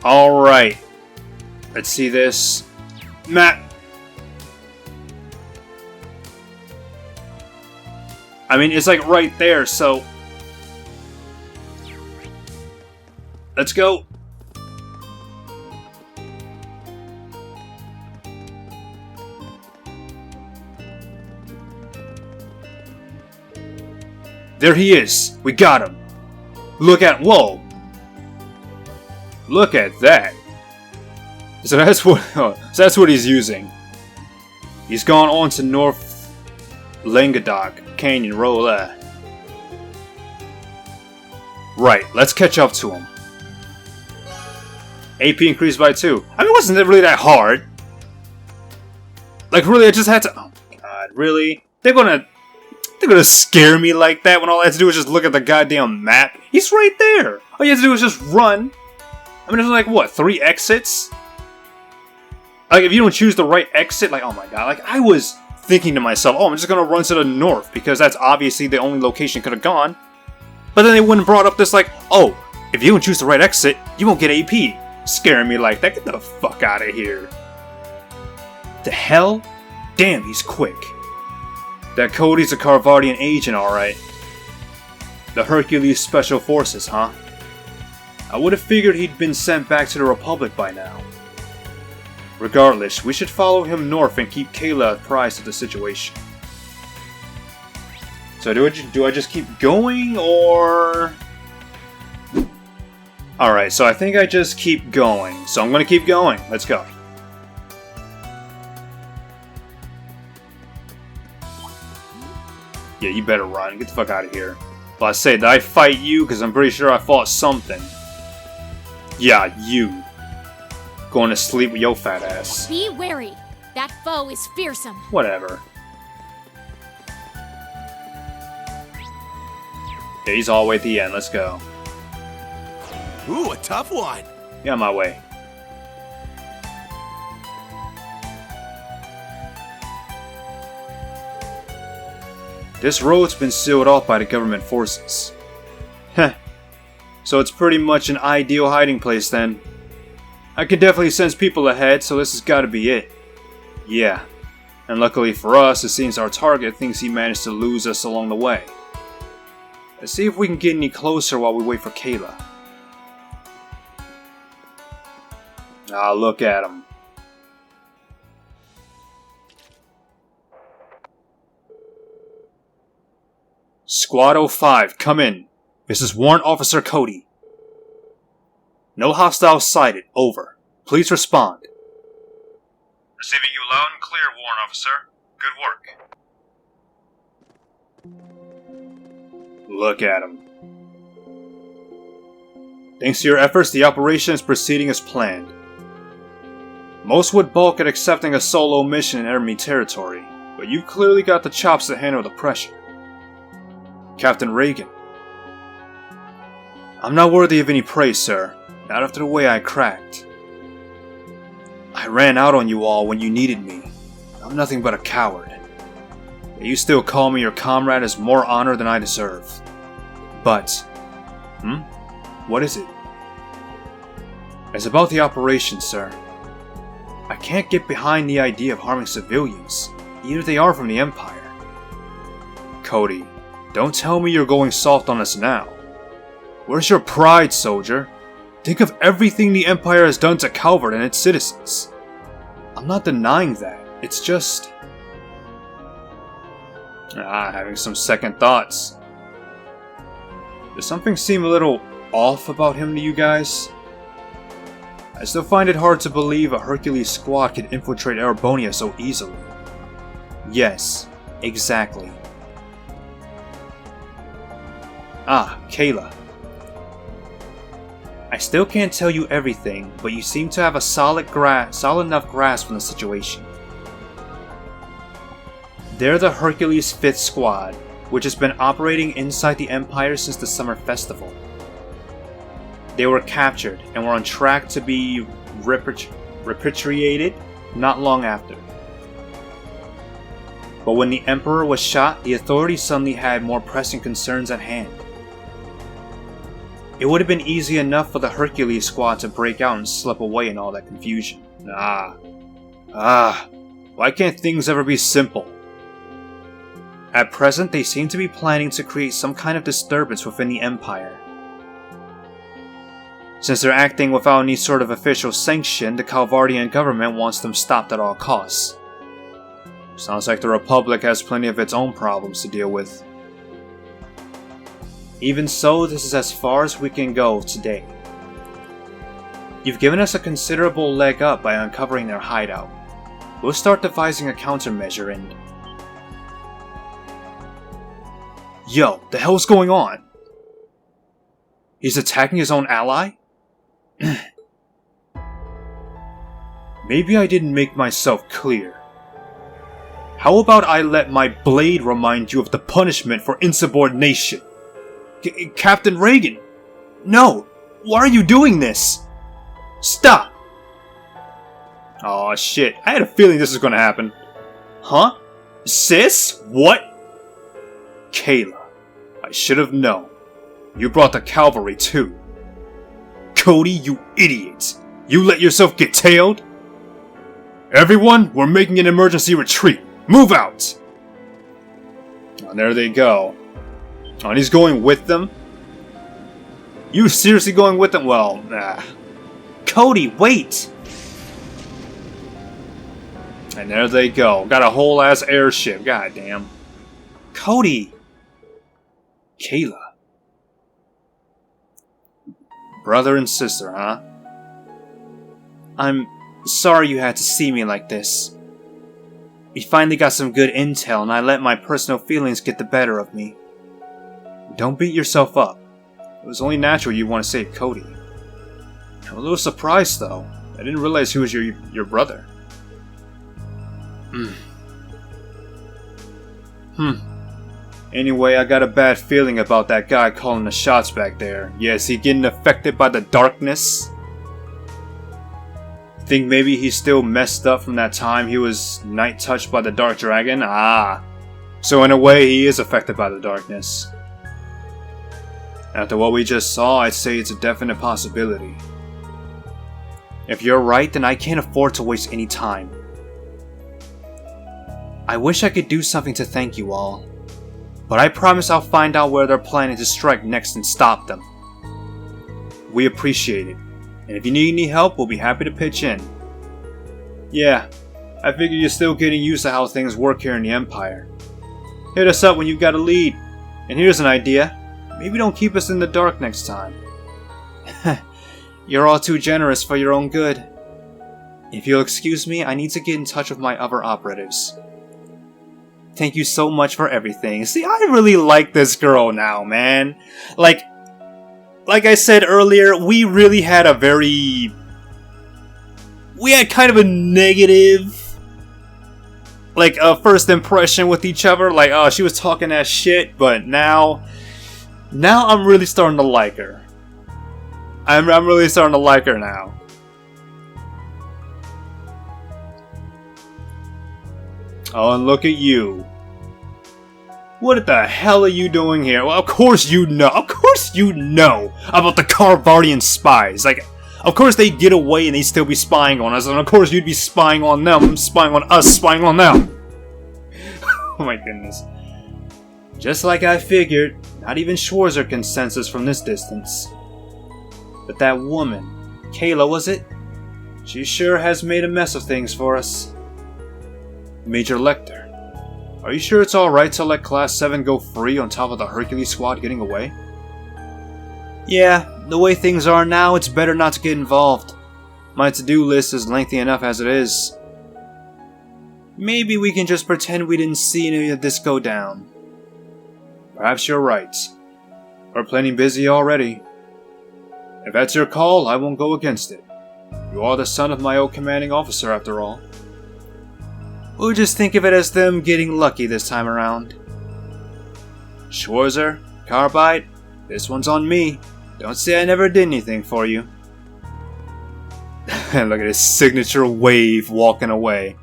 Alright. Let's see this. Map. I mean, it's like right there, so... Let's go. There he is. We got him. Look at... Whoa. Look at that. So that's what he's using. He's gone on to North Languedoc Canyon Roll. Right, let's catch up to him. AP increased by 2. I mean, wasn't it really that hard? Like, really, I just had to... Oh, God, really? They're gonna scare me like that when all I have to do is just look at the goddamn map? He's right there! All you have to do is just run. I mean, there's like, what, 3 exits? Like, if you don't choose the right exit, like, oh my god, like, I was thinking to myself, oh, I'm just gonna run to the north, because that's obviously the only location could have gone. But then they wouldn't brought up this, like, oh, if you don't choose the right exit, you won't get AP. Scaring me like that. Get the fuck out of here. The hell? Damn, he's quick. That Cody's a Carvardian agent, alright. The Hercules Special Forces, huh? I would have figured he'd been sent back to the Republic by now. Regardless, we should follow him north and keep Kayla apprised of the situation. So do I just keep going, or... Alright, so I think I just keep going. So I'm gonna keep going. Let's go. Yeah, you better run. Get the fuck out of here. Well, I say, did I fight you? Because I'm pretty sure I fought something. Yeah, you. Going to sleep with your fat ass. Be wary. That foe is fearsome. Whatever. Yeah, he's all the way at the end. Let's go. Ooh, a tough one. Get out of my way. This road's been sealed off by the government forces. Heh. So it's pretty much an ideal hiding place then. I can definitely sense people ahead, so this has gotta be it. Yeah. And luckily for us, it seems our target thinks he managed to lose us along the way. Let's see if we can get any closer while we wait for Kayla. Ah, look at him. Squad 05, come in. This is Warrant Officer Cody. No hostiles sighted. Over. Please respond. Receiving you loud and clear, Warrant Officer. Good work. Look at him. Thanks to your efforts, the operation is proceeding as planned. Most would balk at accepting a solo mission in enemy territory, but you clearly got the chops to handle the pressure. Captain Reagan. I'm not worthy of any praise, sir. Not after the way I cracked. I ran out on you all when you needed me. I'm nothing but a coward. Yet you still call me your comrade is more honor than I deserve. But... What is it? It's about the operation, sir. I can't get behind the idea of harming civilians, even if they are from the Empire. Cody, don't tell me you're going soft on us now. Where's your pride, soldier? Think of everything the Empire has done to Calvert and its citizens. I'm not denying that, it's just... having some second thoughts. Does something seem a little off about him to you guys? I still find it hard to believe a Hercules squad could infiltrate Erebonia so easily. Yes, exactly. Kayla. I still can't tell you everything, but you seem to have a solid enough grasp on the situation. They're the Hercules 5th Squad, which has been operating inside the Empire since the Summer Festival. They were captured and were on track to be repatriated not long after. But when the Emperor was shot, the authorities suddenly had more pressing concerns at hand. It would have been easy enough for the Hercules squad to break out and slip away in all that confusion. Why can't things ever be simple? At present, they seem to be planning to create some kind of disturbance within the Empire. Since they're acting without any sort of official sanction, the Calvardian government wants them stopped at all costs. Sounds like the Republic has plenty of its own problems to deal with. Even so, this is as far as we can go today. You've given us a considerable leg up by uncovering their hideout. We'll start devising a countermeasure and... Yo, the hell's going on? He's attacking his own ally? Maybe I didn't make myself clear. How about I let my blade remind you of the punishment for insubordination? Captain Reagan! No! Why are you doing this? Stop! Aw, shit. I had a feeling this was gonna happen. Huh? Sis? What? Kayla. I should have known. You brought the cavalry too. Cody, you idiot! You let yourself get tailed? Everyone, we're making an emergency retreat. Move out! And there they go. Oh, and he's going with them? You seriously going with them? Well, nah. Cody, wait! And there they go. Got a whole ass airship. Goddamn. Cody! Kayla. Brother and sister, huh? I'm sorry you had to see me like this. We finally got some good intel and I let my personal feelings get the better of me. Don't beat yourself up. It was only natural you'd want to save Cody. I'm a little surprised though. I didn't realize he was your brother. Anyway, I got a bad feeling about that guy calling the shots back there. Yeah, is he getting affected by the darkness? Think maybe he's still messed up from that time he was night touched by the Dark Dragon? So in a way, he is affected by the darkness. After what we just saw, I'd say it's a definite possibility. If you're right, then I can't afford to waste any time. I wish I could do something to thank you all, but I promise I'll find out where they're planning to strike next and stop them. We appreciate it, and if you need any help, we'll be happy to pitch in. Yeah, I figure you're still getting used to how things work here in the Empire. Hit us up when you've got a lead, and here's an idea. Maybe don't keep us in the dark next time. You're all too generous for your own good. If you'll excuse me, I need to get in touch with my other operatives. Thank you so much for everything. See, I really like this girl now, man. Like I said earlier, we really had a very... We had kind of a negative... like a first impression with each other. Like, oh, she was talking that shit, but now I'm really starting to like her. I'm really starting to like her now. Oh, and look at you. What the hell are you doing here? Well, of course you know. Of course you know about the Carvardian spies. Like, of course they'd get away and they'd still be spying on us. And of course you'd be spying on them, spying on us, spying on them. Oh my goodness. Just like I figured, not even Schwarzer can sense us from this distance. But that woman, Kayla was it? She sure has made a mess of things for us. Major Lecter, are you sure it's alright to let Class 7 go free on top of the Hercules squad getting away? Yeah, the way things are now, it's better not to get involved. My to-do list is lengthy enough as it is. Maybe we can just pretend we didn't see any of this go down. Perhaps you're right. We're plenty busy already. If that's your call, I won't go against it. You are the son of my old commanding officer, after all. We'll just think of it as them getting lucky this time around. Schwarzer, Carbide, this one's on me. Don't say I never did anything for you. And look at his signature wave walking away.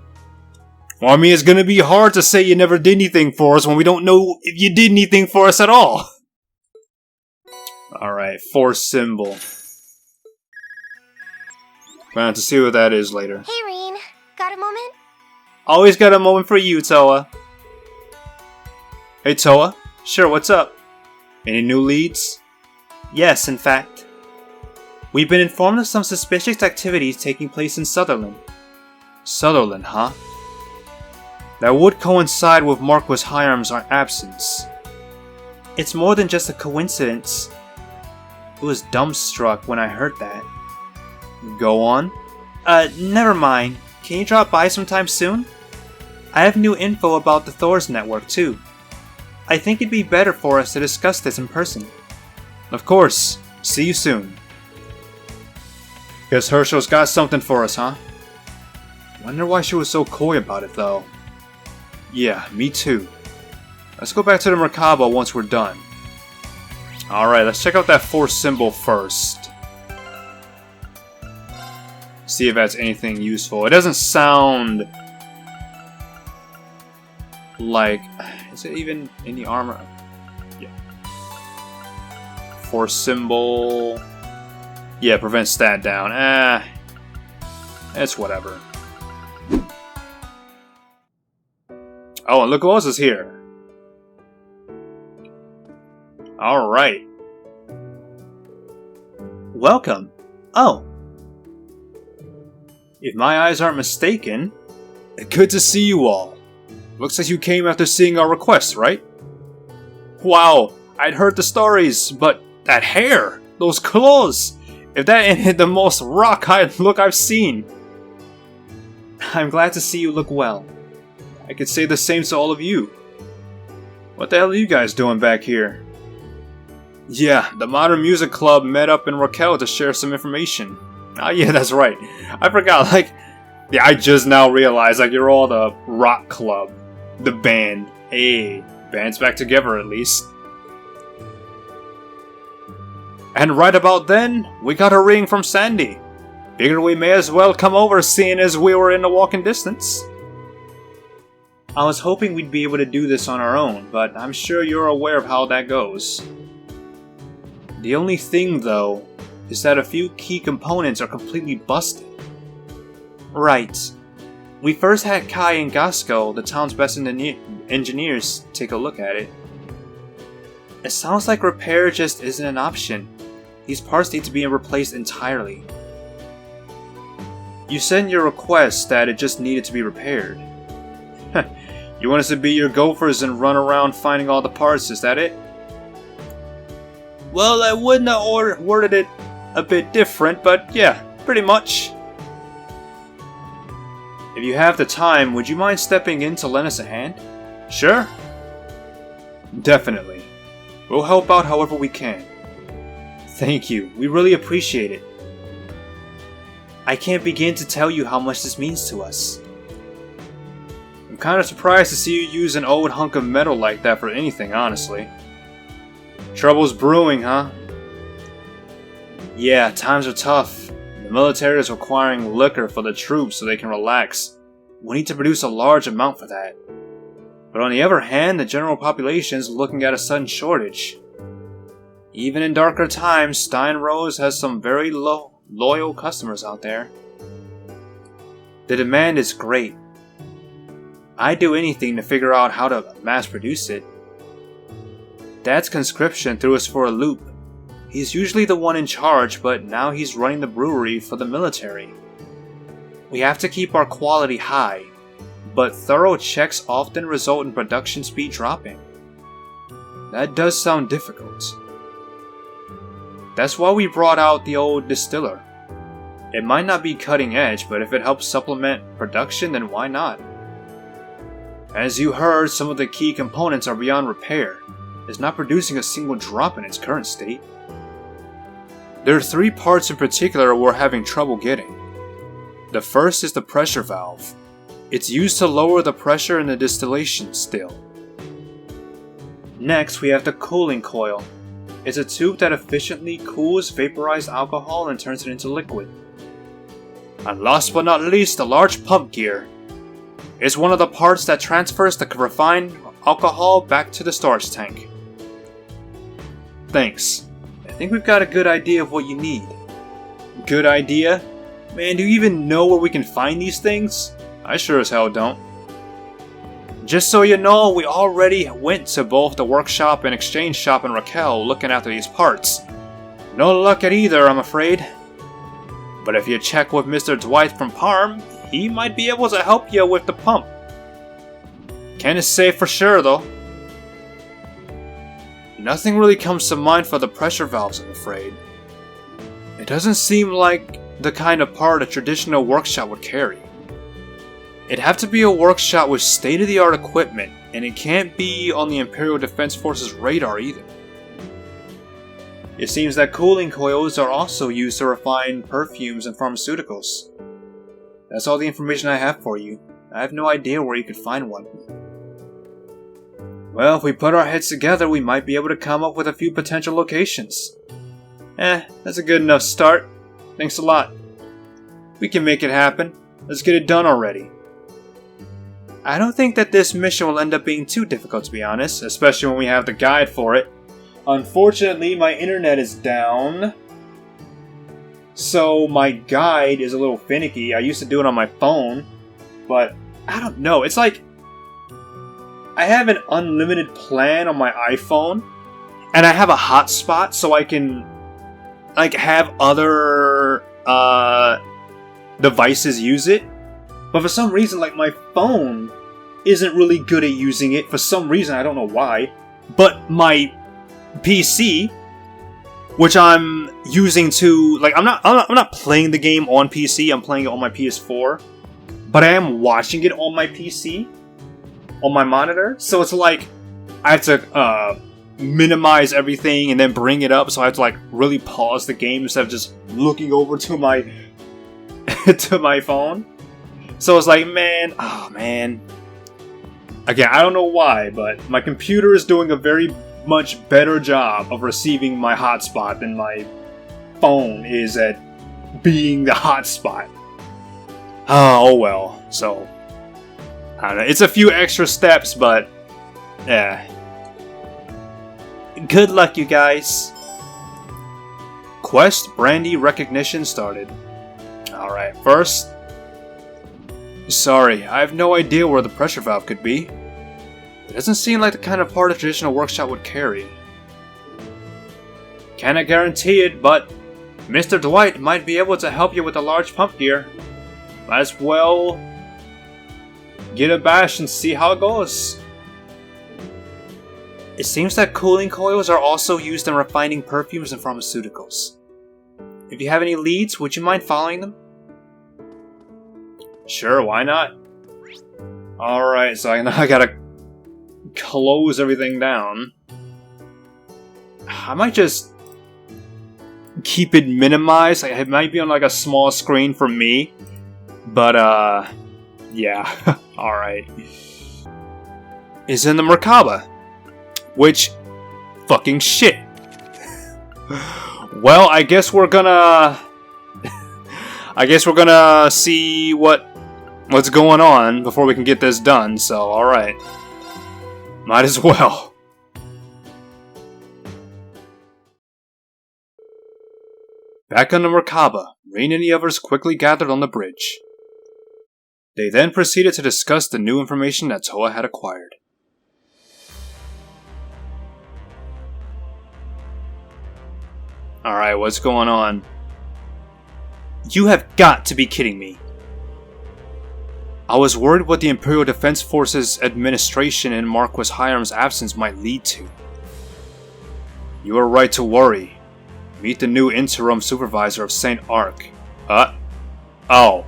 Well, I mean, it's gonna be hard to say you never did anything for us when we don't know if you did anything for us at all. Alright, force symbol. We'll have to see what that is later. Hey, Reen. Got a moment? Always got a moment for you, Toa. Hey, Toa. Sure, what's up? Any new leads? Yes, in fact. We've been informed of some suspicious activities taking place in Sutherland. Sutherland, huh? That would coincide with Marquis Hiram's absence. It's more than just a coincidence. I was dumbstruck when I heard that. Go on. Never mind. Can you drop by sometime soon? I have new info about the Thor's network, too. I think it'd be better for us to discuss this in person. Of course. See you soon. Guess Herschel's got something for us, huh? Wonder why she was so coy about it, though. Yeah, me too. Let's go back to the Merkaba once we're done. Alright, let's check out that force symbol first. See if that's anything useful. It doesn't sound like... Is it even in the armor? Yeah. Force symbol... Yeah, prevent stat down. It's whatever. Oh, and look who else is here. Alright. Welcome. Oh. If my eyes aren't mistaken, good to see you all. Looks like you came after seeing our request, right? Wow, I'd heard the stories, but that hair, those claws, if that ain't the most rock-eyed look I've seen. I'm glad to see you look well. I could say the same to all of you. What the hell are you guys doing back here? Yeah, the Modern Music Club met up in Raquel to share some information. Oh yeah, that's right. I forgot, like... Yeah, I just now realized, like, you're all the rock club. The band. Hey, band's back together at least. And right about then, we got a ring from Sandy. Figured we may as well come over seeing as we were in the walking distance. I was hoping we'd be able to do this on our own, but I'm sure you're aware of how that goes. The only thing, though, is that a few key components are completely busted. Right. We first had Kai and Gasco, the town's best engineers, take a look at it. It sounds like repair just isn't an option. These parts need to be replaced entirely. You said in your request that it just needed to be repaired. You want us to be your gophers and run around finding all the parts, is that it? Well, I wouldn't have worded it a bit different, but yeah, pretty much. If you have the time, would you mind stepping in to lend us a hand? Sure. Definitely. We'll help out however we can. Thank you, we really appreciate it. I can't begin to tell you how much this means to us. I'm kinda surprised to see you use an old hunk of metal like that for anything, honestly. Trouble's brewing, huh? Yeah, times are tough. The military is requiring liquor for the troops so they can relax. We need to produce a large amount for that. But on the other hand, the general population is looking at a sudden shortage. Even in darker times, Stein Rose has some very loyal customers out there. The demand is great. I'd do anything to figure out how to mass produce it. Dad's conscription threw us for a loop. He's usually the one in charge, but now he's running the brewery for the military. We have to keep our quality high, but thorough checks often result in production speed dropping. That does sound difficult. That's why we brought out the old distiller. It might not be cutting edge, but if it helps supplement production, then why not? As you heard, some of the key components are beyond repair. It's not producing a single drop in its current state. There are 3 parts in particular we're having trouble getting. The first is the pressure valve. It's used to lower the pressure in the distillation still. Next, we have the cooling coil. It's a tube that efficiently cools vaporized alcohol and turns it into liquid. And last but not least, the large pump gear. It's one of the parts that transfers the refined alcohol back to the storage tank. Thanks. I think we've got a good idea of what you need. Good idea? Man, do you even know where we can find these things? I sure as hell don't. Just so you know, we already went to both the workshop and exchange shop in Raquel looking after these parts. No luck at either, I'm afraid. But if you check with Mr. Dwight from Parm, he might be able to help you with the pump. Can't say for sure though. Nothing really comes to mind for the pressure valves, I'm afraid. It doesn't seem like the kind of part a traditional workshop would carry. It'd have to be a workshop with state-of-the-art equipment, and it can't be on the Imperial Defense Force's radar either. It seems that cooling coils are also used to refine perfumes and pharmaceuticals. That's all the information I have for you. I have no idea where you could find one. Well, if we put our heads together, we might be able to come up with a few potential locations. That's a good enough start. Thanks a lot. We can make it happen. Let's get it done already. I don't think that this mission will end up being too difficult, to be honest, especially when we have the guide for it. Unfortunately, my internet is down, so my guide is a little finicky. I used to do it on my phone, but I don't know. It's like I have an unlimited plan on my iPhone, and I have a hotspot so I can like have other devices use it. But for some reason, like, my phone isn't really good at using it. For some reason, I don't know why. But my PC, which I'm using to, like, I'm not playing the game on PC. I'm playing it on my PS4, but I am watching it on my PC, on my monitor. So it's like I have to minimize everything and then bring it up. So I have to like really pause the game instead of just looking over to my to my phone. So it's like, man, oh man. Again, I don't know why, but my computer is doing a very much better job of receiving my hotspot than my phone is at being the hotspot. Oh well, so I don't know, it's a few extra steps, but yeah. Good luck, you guys. Quest Brandy recognition started. Alright, first. Sorry, I have no idea where the pressure valve could be. It doesn't seem like the kind of part a traditional workshop would carry. Cannot guarantee it, but Mr. Dwight might be able to help you with the large pump gear. Might as well get a bash and see how it goes. It seems that cooling coils are also used in refining perfumes and pharmaceuticals. If you have any leads, would you mind following them? Sure, why not? Alright, so now I gotta close everything down. I might just keep it minimized. Like, it might be on like a small screen for me. But, yeah. Alright. Is in the Merkaba. Which, fucking shit. Well, I guess we're gonna see what's going on before we can get this done, so alright. Might as well. Back on the Merkaba, Rain and the others quickly gathered on the bridge. They then proceeded to discuss the new information that Toa had acquired. Alright, what's going on? You have got to be kidding me. I was worried what the Imperial Defense Forces administration in Marquis Hiram's absence might lead to. You are right to worry. Meet the new interim supervisor of St. Ark. Oh.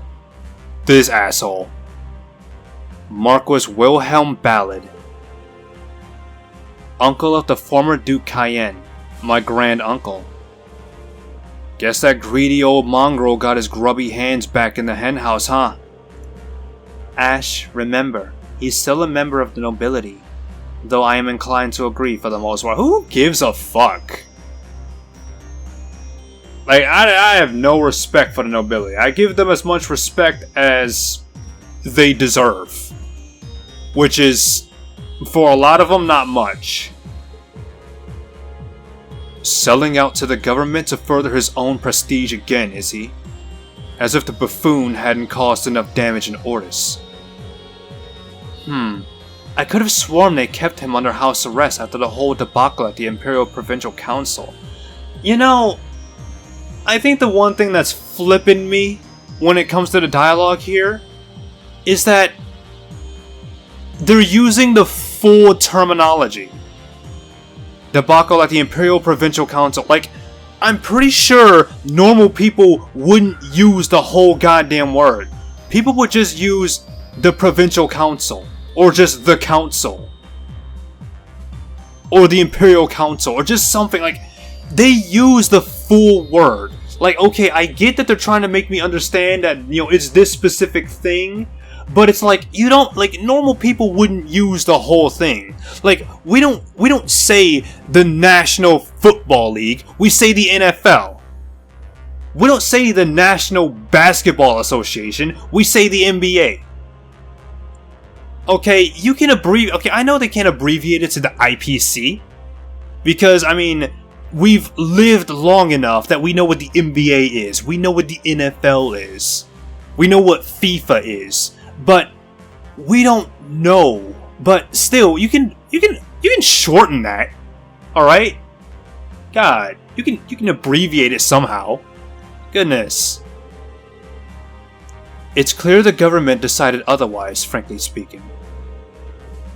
This asshole. Marquis Wilhelm Ballard. Uncle of the former Duke Cayenne. My grand uncle. Guess that greedy old mongrel got his grubby hands back in the henhouse, huh? Ash, remember, he's still a member of the nobility. Though I am inclined to agree for the most part. Who gives a fuck? Like, I have no respect for the nobility. I give them as much respect as they deserve. Which is, for a lot of them, not much. Selling out to the government to further his own prestige again, is he? As if the buffoon hadn't caused enough damage in Ortis. I could have sworn they kept him under house arrest after the whole debacle at the Imperial Provincial Council. You know, I think the one thing that's flipping me when it comes to the dialogue here is that they're using the full terminology. Debacle at the Imperial Provincial Council. Like, I'm pretty sure normal people wouldn't use the whole goddamn word. People would just use the Provincial Council. Or just the Council. Or the Imperial Council. Or just something like... They use the full word. Like, okay, I get that they're trying to make me understand that, you know, it's this specific thing. But it's like, you don't, like, normal people wouldn't use the whole thing. Like, we don't say the National Football League, we say the NFL. We don't say the National Basketball Association, we say the NBA. Okay, you can abbreviate, okay, I know they can't abbreviate it to the IPC. Because, I mean, we've lived long enough that we know what the NBA is, we know what the NFL is, we know what FIFA is. But we don't know. But still, you can shorten that. Alright? God, you can abbreviate it somehow. Goodness. It's clear the government decided otherwise, frankly speaking.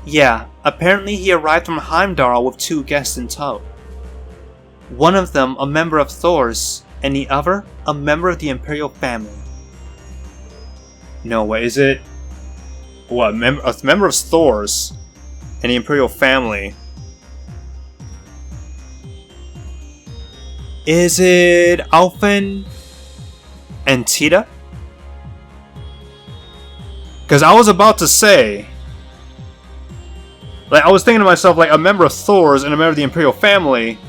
Yeah, apparently he arrived from Heimdall with 2 guests in tow. One of them a member of Thor's, and the other a member of the Imperial family. No way, is it? What, a member of Thor's and the Imperial family? Is it Alphen and Tita? Because I was about to say, like, I was thinking to myself, like, a member of Thor's and a member of the Imperial family.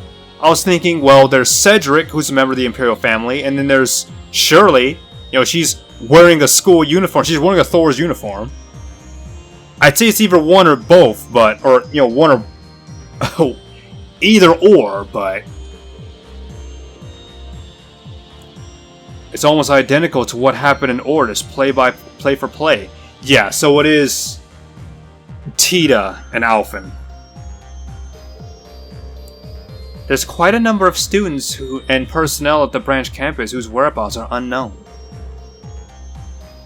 I was thinking, well, there's Cedric, who's a member of the Imperial family, and then there's Shirley. You know, she's wearing a school uniform. She's wearing a Thor's uniform. I'd say it's either one or both, but, or, you know, one or, oh, either or, but it's almost identical to what happened in Ordis, play for play. Yeah, so it is Tita and Alphen. There's quite a number of students and personnel at the branch campus whose whereabouts are unknown.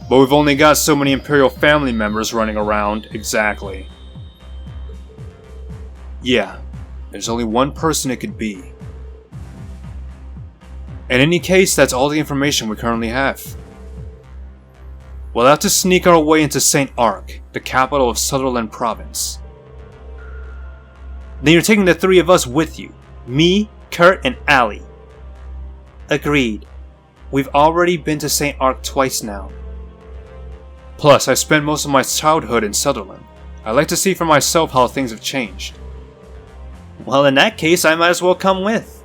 But we've only got so many Imperial family members running around, exactly. Yeah, there's only one person it could be. In any case, that's all the information we currently have. We'll have to sneak our way into St. Ark, the capital of Sutherland Province. Then you're taking the three of us with you. Me, Kurt, and Allie. Agreed. We've already been to St. Ark twice now. Plus, I spent most of my childhood in Sutherland. I'd like to see for myself how things have changed. Well, in that case, I might as well come with.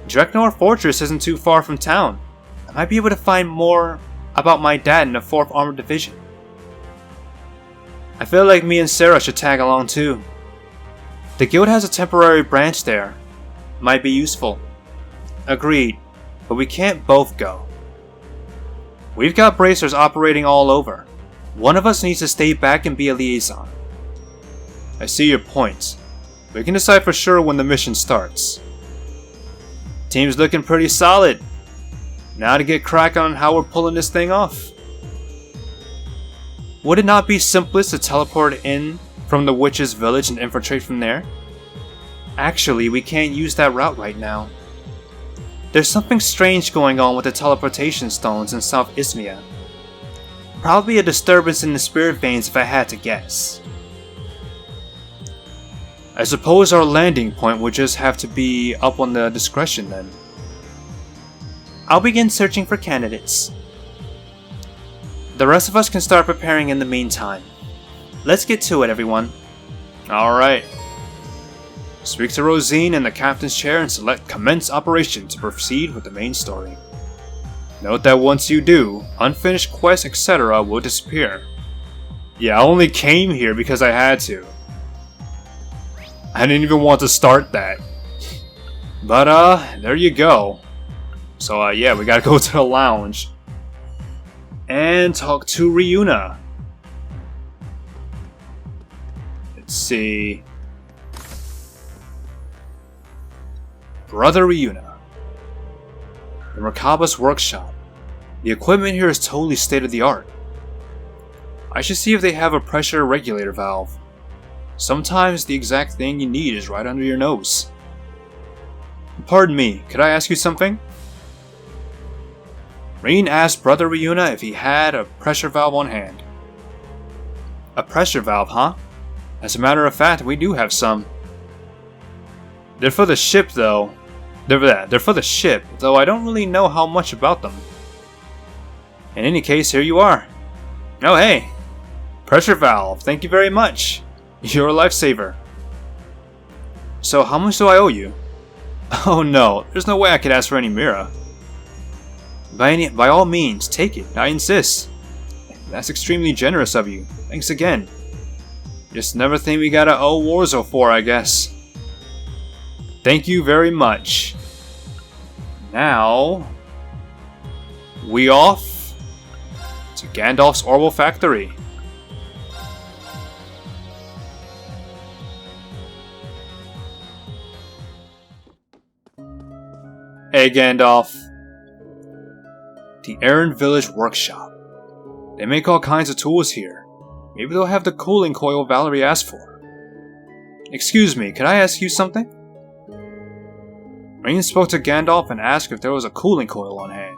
Dreknor Fortress isn't too far from town. I might be able to find more about my dad in the 4th Armored Division. I feel like me and Sarah should tag along too. The guild has a temporary branch there. Might be useful. Agreed, but we can't both go. We've got bracers operating all over. One of us needs to stay back and be a liaison. I see your point. We can decide for sure when the mission starts. Team's looking pretty solid. Now to get cracking on how we're pulling this thing off. Would it not be simplest to teleport in from the witch's village and infiltrate from there? Actually, we can't use that route right now. There's something strange going on with the teleportation stones in South Ismia. Probably a disturbance in the spirit veins if I had to guess. I suppose our landing point would just have to be up on the discretion then. I'll begin searching for candidates. The rest of us can start preparing in the meantime. Let's get to it, everyone. Alright. Speak to Rosine in the captain's chair and select commence operation to proceed with the main story. Note that once you do, unfinished quests etc. will disappear. Yeah, I only came here because I had to. I didn't even want to start that. But there you go. So yeah, we gotta go to the lounge. And talk to Ryuna. Let's see. Brother Ryuna. The Merkaba's workshop. The equipment here is totally state-of-the-art. I should see if they have a pressure regulator valve. Sometimes the exact thing you need is right under your nose. Pardon me, could I ask you something? Rain asked Brother Ryuna if he had a pressure valve on hand. A pressure valve, huh? As a matter of fact, we do have some. They're for the ship, though. They're for the ship, though I don't really know how much about them. In any case, here you are. Oh hey! Pressure valve, thank you very much. You're a lifesaver. So how much do I owe you? Oh no, there's no way I could ask for any Mira. By all means, take it, I insist. That's extremely generous of you. Thanks again. Just another thing we gotta owe Warzo for, I guess. Thank you very much. Now, we off to Gandalf's Orbital Factory. Hey Gandalf. The Aaron Village Workshop. They make all kinds of tools here. Maybe they'll have the cooling coil Valerie asked for. Excuse me, could I ask you something? Rain spoke to Gandalf and asked if there was a cooling coil on hand.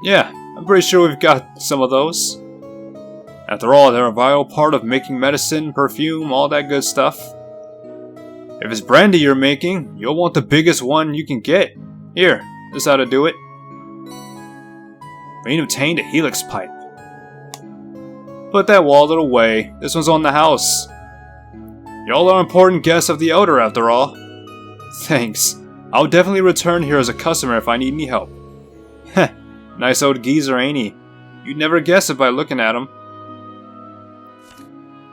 Yeah, I'm pretty sure we've got some of those. After all, they're a vital part of making medicine, perfume, all that good stuff. If it's brandy you're making, you'll want the biggest one you can get. Here, this ought to do it. Rain obtained a helix pipe. Put that wallet away. This one's on the house. Y'all are important guests of the Elder after all. Thanks. I'll definitely return here as a customer if I need any help. Heh, nice old geezer, ain't he? You'd never guess it by looking at him.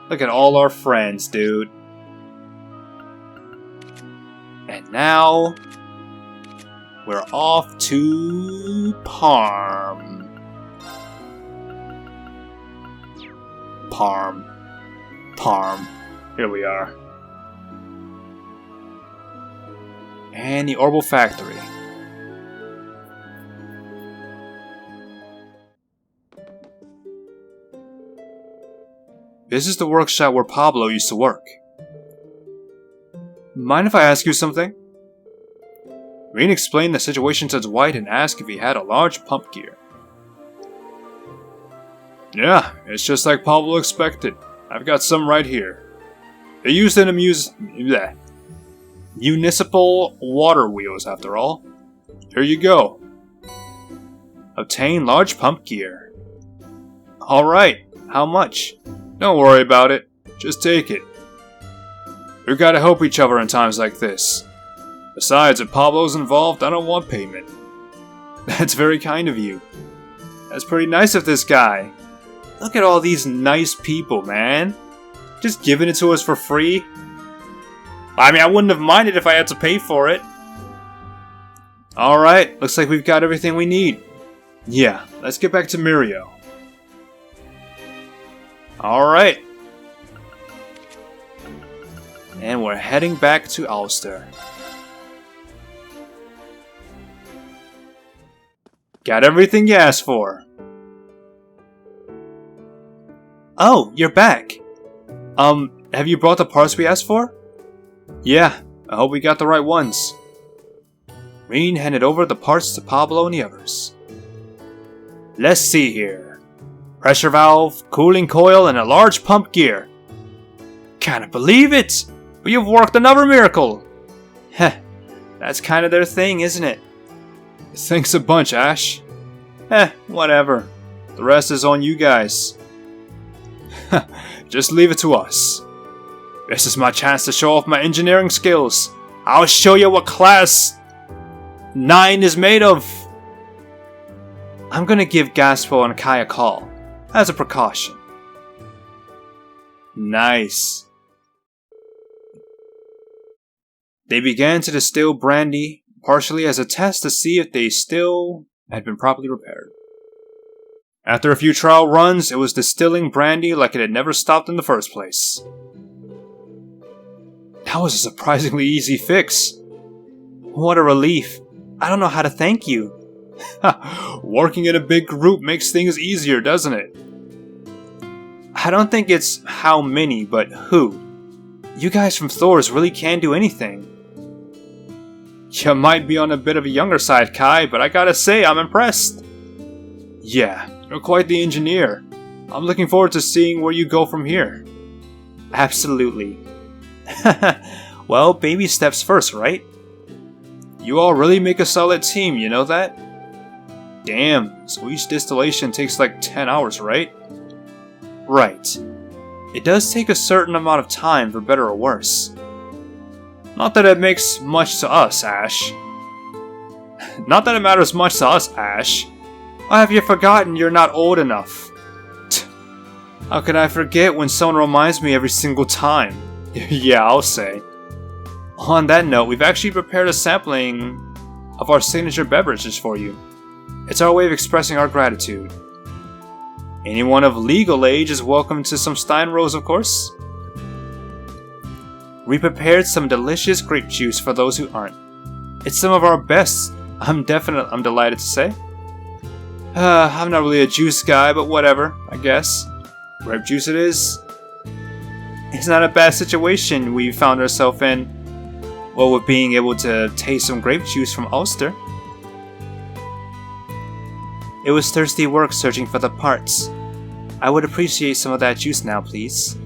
Look at all our friends, dude. And now we're off to Parm. Parm. Here we are. And the Orbital Factory. This is the workshop where Pablo used to work. Mind if I ask you something? Rain explained the situation to Dwight and asked if he had a large pump gear. Yeah, it's just like Pablo expected. I've got some right here. They used it in municipal water wheels, after all. Here you go. Obtain large pump gear. Alright, how much? Don't worry about it. Just take it. We gotta help each other in times like this. Besides, if Pablo's involved, I don't want payment. That's very kind of you. That's pretty nice of this guy. Look at all these nice people, man. Just giving it to us for free. I mean, I wouldn't have minded if I had to pay for it. Alright, looks like we've got everything we need. Yeah, let's get back to Mirio. Alright. And we're heading back to Ulster. Got everything you asked for. Oh, you're back. Have you brought the parts we asked for? Yeah, I hope we got the right ones. Reen handed over the parts to Pablo and the others. Let's see here. Pressure valve, cooling coil, and a large pump gear. Can't believe it! But you've worked another miracle! Heh, that's kind of their thing, isn't it? Thanks a bunch, Ash. Whatever. The rest is on you guys. Just leave it to us. This is my chance to show off my engineering skills. I'll show you what Class 9 is made of. I'm gonna give Gaspo and Kai a call, as a precaution. Nice. They began to distill brandy, partially as a test to see if they still had been properly repaired. After a few trial runs, it was distilling brandy like it had never stopped in the first place. That was a surprisingly easy fix. What a relief. I don't know how to thank you. Working in a big group makes things easier, doesn't it? I don't think it's how many, but who. You guys from Thor's really can do anything. You might be on a bit of a younger side, Kai, but I gotta say, I'm impressed. Yeah, you're quite the engineer. I'm looking forward to seeing where you go from here. Absolutely. Well, baby steps first, right? You all really make a solid team, you know that? Damn, so each distillation takes like 10 hours, right? Right. It does take a certain amount of time, for better or worse. Not that it makes much to us, Ash. Not that it matters much to us, Ash. Or have you forgotten you're not old enough? How could I forget when someone reminds me every single time? Yeah, I'll say. On that note, we've actually prepared a sampling of our signature beverages for you. It's our way of expressing our gratitude. Anyone of legal age is welcome to some Steinrose, of course. We prepared some delicious grape juice for those who aren't. It's some of our best, I'm delighted to say. I'm not really a juice guy, but whatever, I guess. Grape juice it is. It's not a bad situation we found ourselves in. Well, with being able to taste some grape juice from Ulster. It was thirsty work searching for the parts. I would appreciate some of that juice now, please.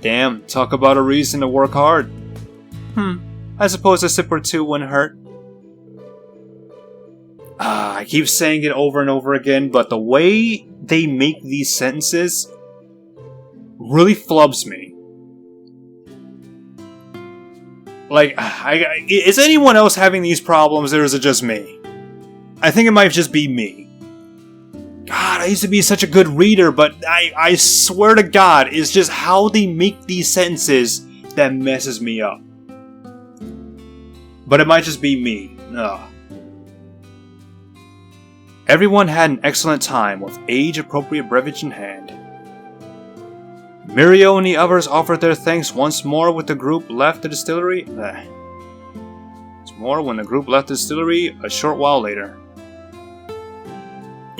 Damn, talk about a reason to work hard. I suppose a sip or two wouldn't hurt. I keep saying it over and over again, but the way they make these sentences really flubs me. Like, is anyone else having these problems, or is it just me? I think it might just be me. God, God, I used to be such a good reader, but I swear to God, it's just how they make these sentences that messes me up. But it might just be me. Ugh. Everyone had an excellent time with age-appropriate beverage in hand. Mirio and the others offered their thanks once more with the group left the distillery. Once more when the group left the distillery a short while later.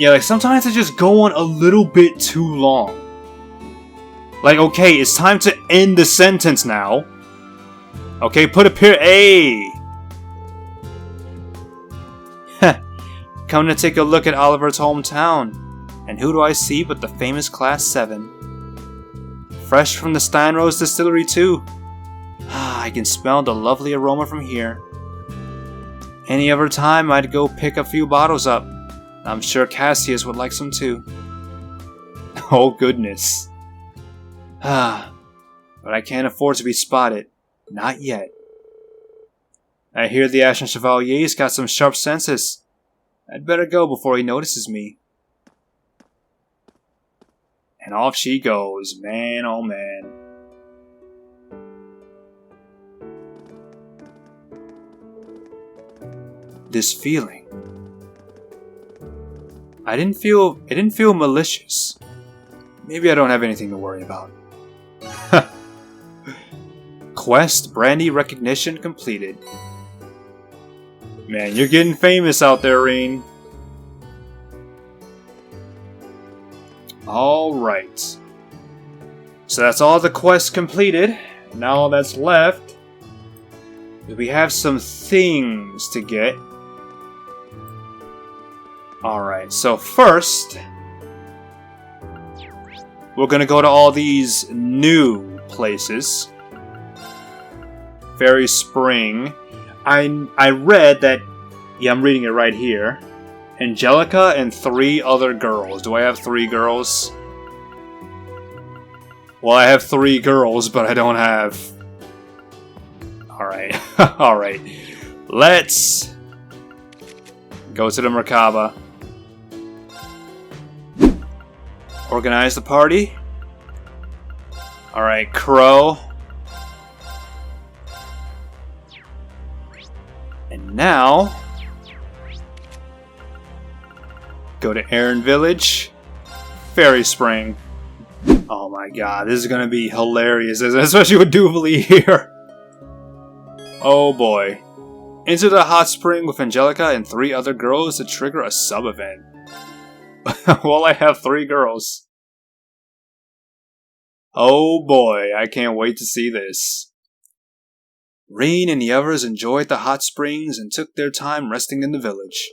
Yeah, like sometimes they just go on a little bit too long. Like, okay, it's time to end the sentence now. Okay, put a period. Hey! Come to take a look at Oliver's hometown. And who do I see but the famous Class 7? Fresh from the Steinrose distillery too. I can smell the lovely aroma from here. Any other time I'd go pick a few bottles up. I'm sure Cassius would like some too. Oh goodness. But I can't afford to be spotted. Not yet. I hear the Ashen Chevalier's got some sharp senses. I'd better go before he notices me. And off she goes, man oh man. This feeling. It didn't feel malicious. Maybe I don't have anything to worry about. Quest Brandy recognition completed. Man, you're getting famous out there, Rain. Alright. So that's all the quests completed. Now all that's left is we have some things to get. Alright, so first we're gonna go to all these new places. Fairy Spring. I read that, yeah, I'm reading it right here. Angelica and 3 other girls. Do I have 3 girls? Well, I have 3 girls, but I don't have... Alright. Alright. Let's go to the Merkaba. Organize the party. Alright, Crow. And now, go to Aaron Village, Fairy Spring. Oh my god, this is gonna be hilarious, especially with Doobly here. Oh boy. Enter the hot spring with Angelica and 3 other girls to trigger a sub-event. Well, I have 3 girls. Oh boy, I can't wait to see this. Rain and the others enjoyed the hot springs and took their time resting in the village.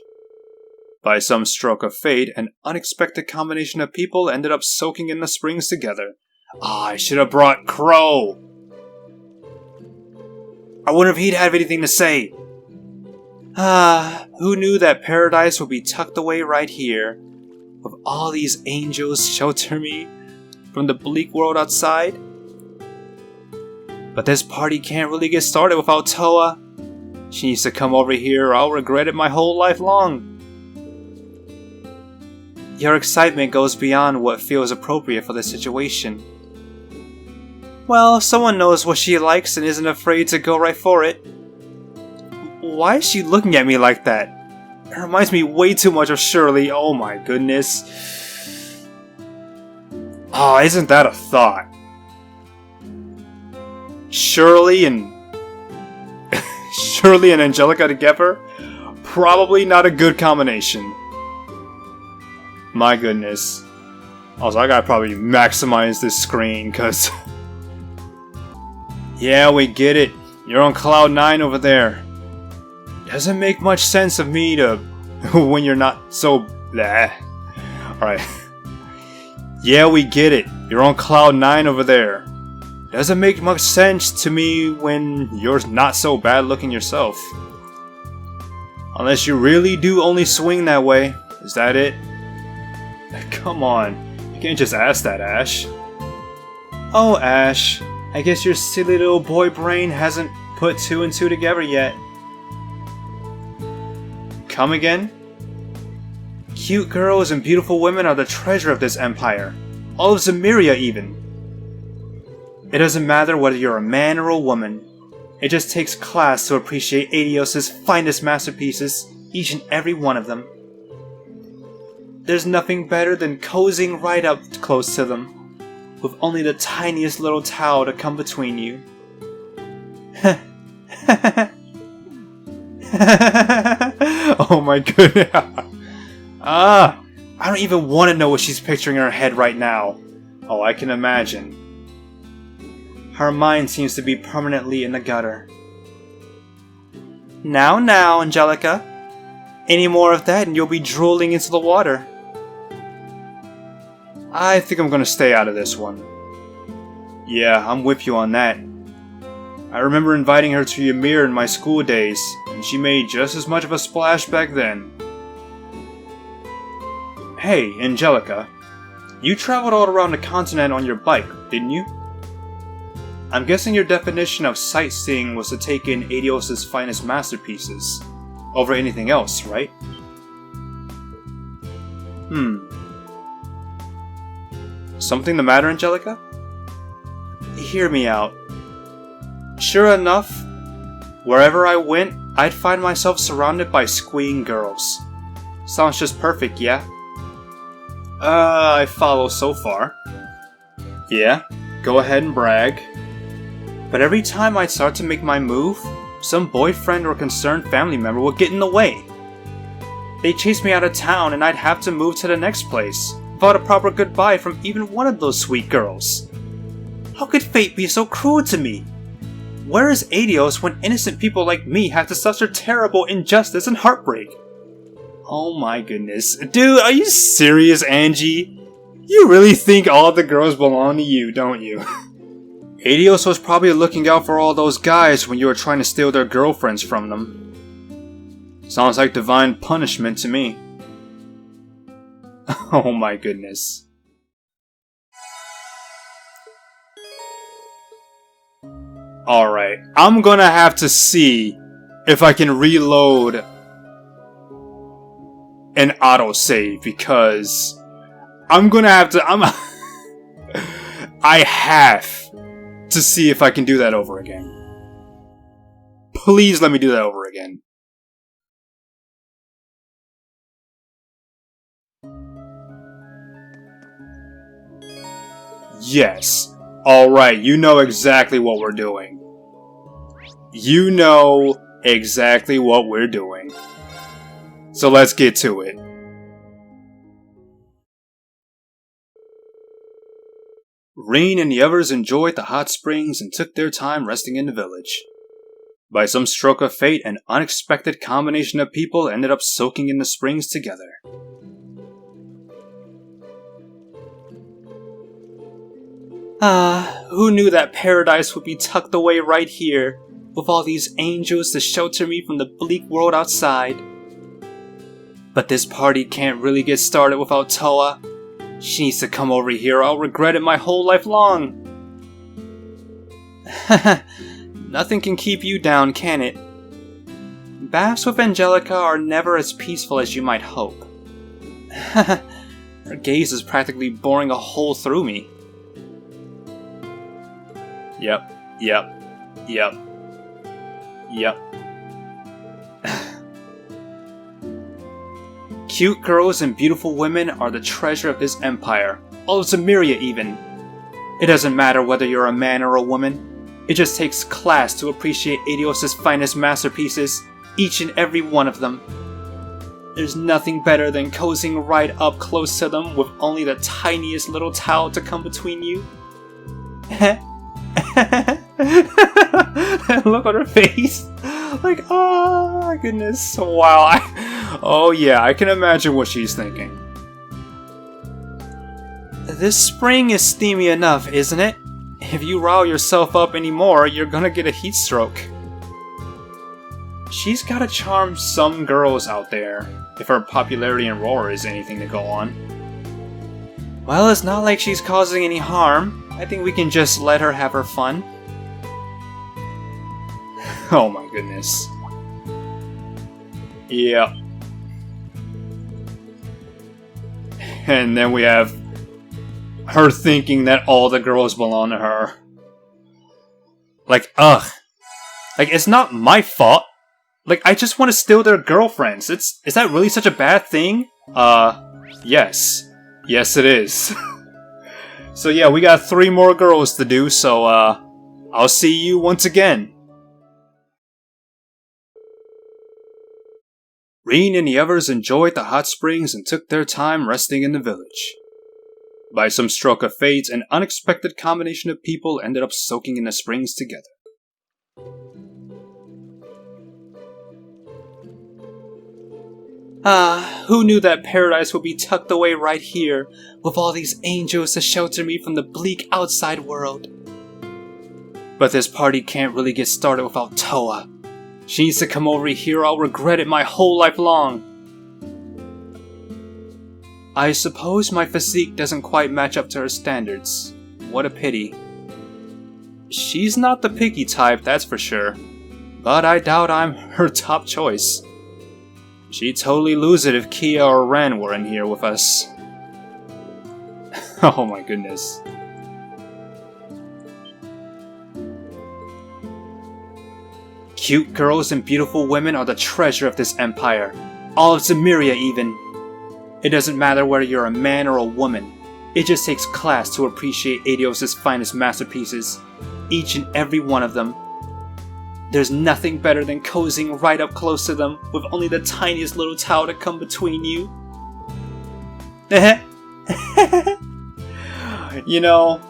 By some stroke of fate, an unexpected combination of people ended up soaking in the springs together. I should have brought Crow! I wonder if he'd have anything to say. Who knew that paradise would be tucked away right here, with all these angels shelter me from the bleak world outside? But this party can't really get started without Toa. She needs to come over here or I'll regret it my whole life long. Your excitement goes beyond what feels appropriate for the situation. Well, someone knows what she likes and isn't afraid to go right for it. Why is she looking at me like that? It reminds me way too much of Shirley, oh my goodness. Oh, isn't that a thought? Shirley and Angelica together? Probably not a good combination. My goodness. Also, I gotta probably maximize this screen, cause... Yeah, we get it. You're on Cloud 9 over there. Doesn't make much sense of me to... when you're not so... Blah. Alright. Yeah, we get it. You're on Cloud 9 over there. Doesn't make much sense to me when you're not so bad looking yourself. Unless you really do only swing that way. Is that it? Come on. You can't just ask that, Ash. Oh, Ash. I guess your silly little boy brain hasn't put 2 and 2 together yet. Come again? Cute girls and beautiful women are the treasure of this empire. All of Zemuria even. It doesn't matter whether you're a man or a woman. It just takes class to appreciate Adios' finest masterpieces, each and every one of them. There's nothing better than cozying right up close to them, with only the tiniest little towel to come between you. Oh my goodness. I don't even want to know what she's picturing in her head right now. Oh, I can imagine. Her mind seems to be permanently in the gutter. Now, Angelica. Any more of that and you'll be drooling into the water. I think I'm gonna stay out of this one. Yeah, I'm with you on that. I remember inviting her to Ymir in my school days, and she made just as much of a splash back then. Hey, Angelica. You traveled all around the continent on your bike, didn't you? I'm guessing your definition of sightseeing was to take in Adios' finest masterpieces, over anything else, right? Something the matter, Angelica? Hear me out. Sure enough, wherever I went, I'd find myself surrounded by squeeing girls. Sounds just perfect, yeah? I follow so far. Yeah, go ahead and brag. But every time I'd start to make my move, some boyfriend or concerned family member would get in the way. They'd chase me out of town and I'd have to move to the next place, without a proper goodbye from even one of those sweet girls. How could fate be so cruel to me? Where is Adios when innocent people like me have to suffer terrible injustice and heartbreak? Oh my goodness. Dude, are you serious, Angie? You really think all the girls belong to you, don't you? Adios was probably looking out for all those guys when you were trying to steal their girlfriends from them. Sounds like divine punishment to me. Oh my goodness. Alright, I'm gonna have to see if I can reload an autosave because I'm gonna have to. I have to see if I can do that over again. Please let me do that over again. Yes. Alright, you know exactly what we're doing. You know exactly what we're doing. So let's get to it. Rain and the others enjoyed the hot springs and took their time resting in the village. By some stroke of fate, an unexpected combination of people ended up soaking in the springs together. Who knew that paradise would be tucked away right here, with all these angels to shelter me from the bleak world outside. But this party can't really get started without Toa. She needs to come over here or I'll regret it my whole life long. Nothing can keep you down, can it? Baths with Angelica are never as peaceful as you might hope. Her gaze is practically boring a hole through me. Yep. Cute girls and beautiful women are the treasure of this empire, all of Zemuria even. It doesn't matter whether you're a man or a woman, it just takes class to appreciate Adios' finest masterpieces, each and every one of them. There's nothing better than cozying right up close to them with only the tiniest little towel to come between you. Look on her face. Like, oh my goodness. Wow. Oh yeah, I can imagine what she's thinking. This spring is steamy enough, isn't it? If you rile yourself up anymore, you're gonna get a heat stroke. She's gotta charm some girls out there, if her popularity in Roar is anything to go on. Well, it's not like she's causing any harm. I think we can just let her have her fun. Oh my goodness. Yeah. And then we have her thinking that all the girls belong to her. Like, ugh. Like, it's not my fault. Like, I just want to steal their girlfriends. Is that really such a bad thing? Yes. Yes, it is. So yeah, we got 3 more girls to do, so, I'll see you once again. Rin and the others enjoyed the hot springs and took their time resting in the village. By some stroke of fate, an unexpected combination of people ended up soaking in the springs together. Ah, who knew that paradise would be tucked away right here, with all these angels to shelter me from the bleak outside world. But this party can't really get started without Toa. She needs to come over here or I'll regret it my whole life long. I suppose my physique doesn't quite match up to her standards. What a pity. She's not the picky type, that's for sure. But I doubt I'm her top choice. She'd totally lose it if Kia or Ren were in here with us. Oh my goodness. Cute girls and beautiful women are the treasure of this empire. All of Zemuria even. It doesn't matter whether you're a man or a woman. It just takes class to appreciate Eidos' finest masterpieces. Each and every one of them. There's nothing better than cozying right up close to them with only the tiniest little towel to come between you. You know,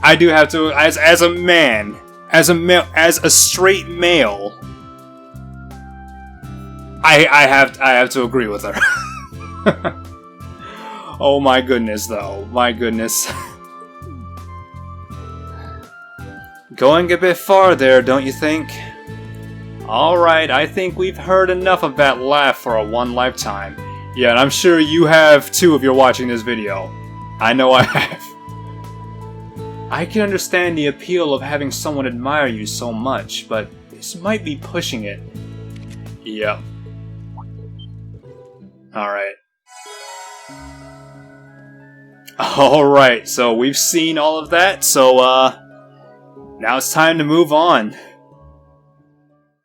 I do have to, as a man, as a straight male, I have to agree with her. Oh my goodness, though, my goodness. Going a bit far there, don't you think? Alright, I think we've heard enough of that laugh for a one lifetime. Yeah, and I'm sure you have too if you're watching this video. I know I have. I can understand the appeal of having someone admire you so much, but this might be pushing it. Yep. Alright. Alright, so we've seen all of that, so now it's time to move on.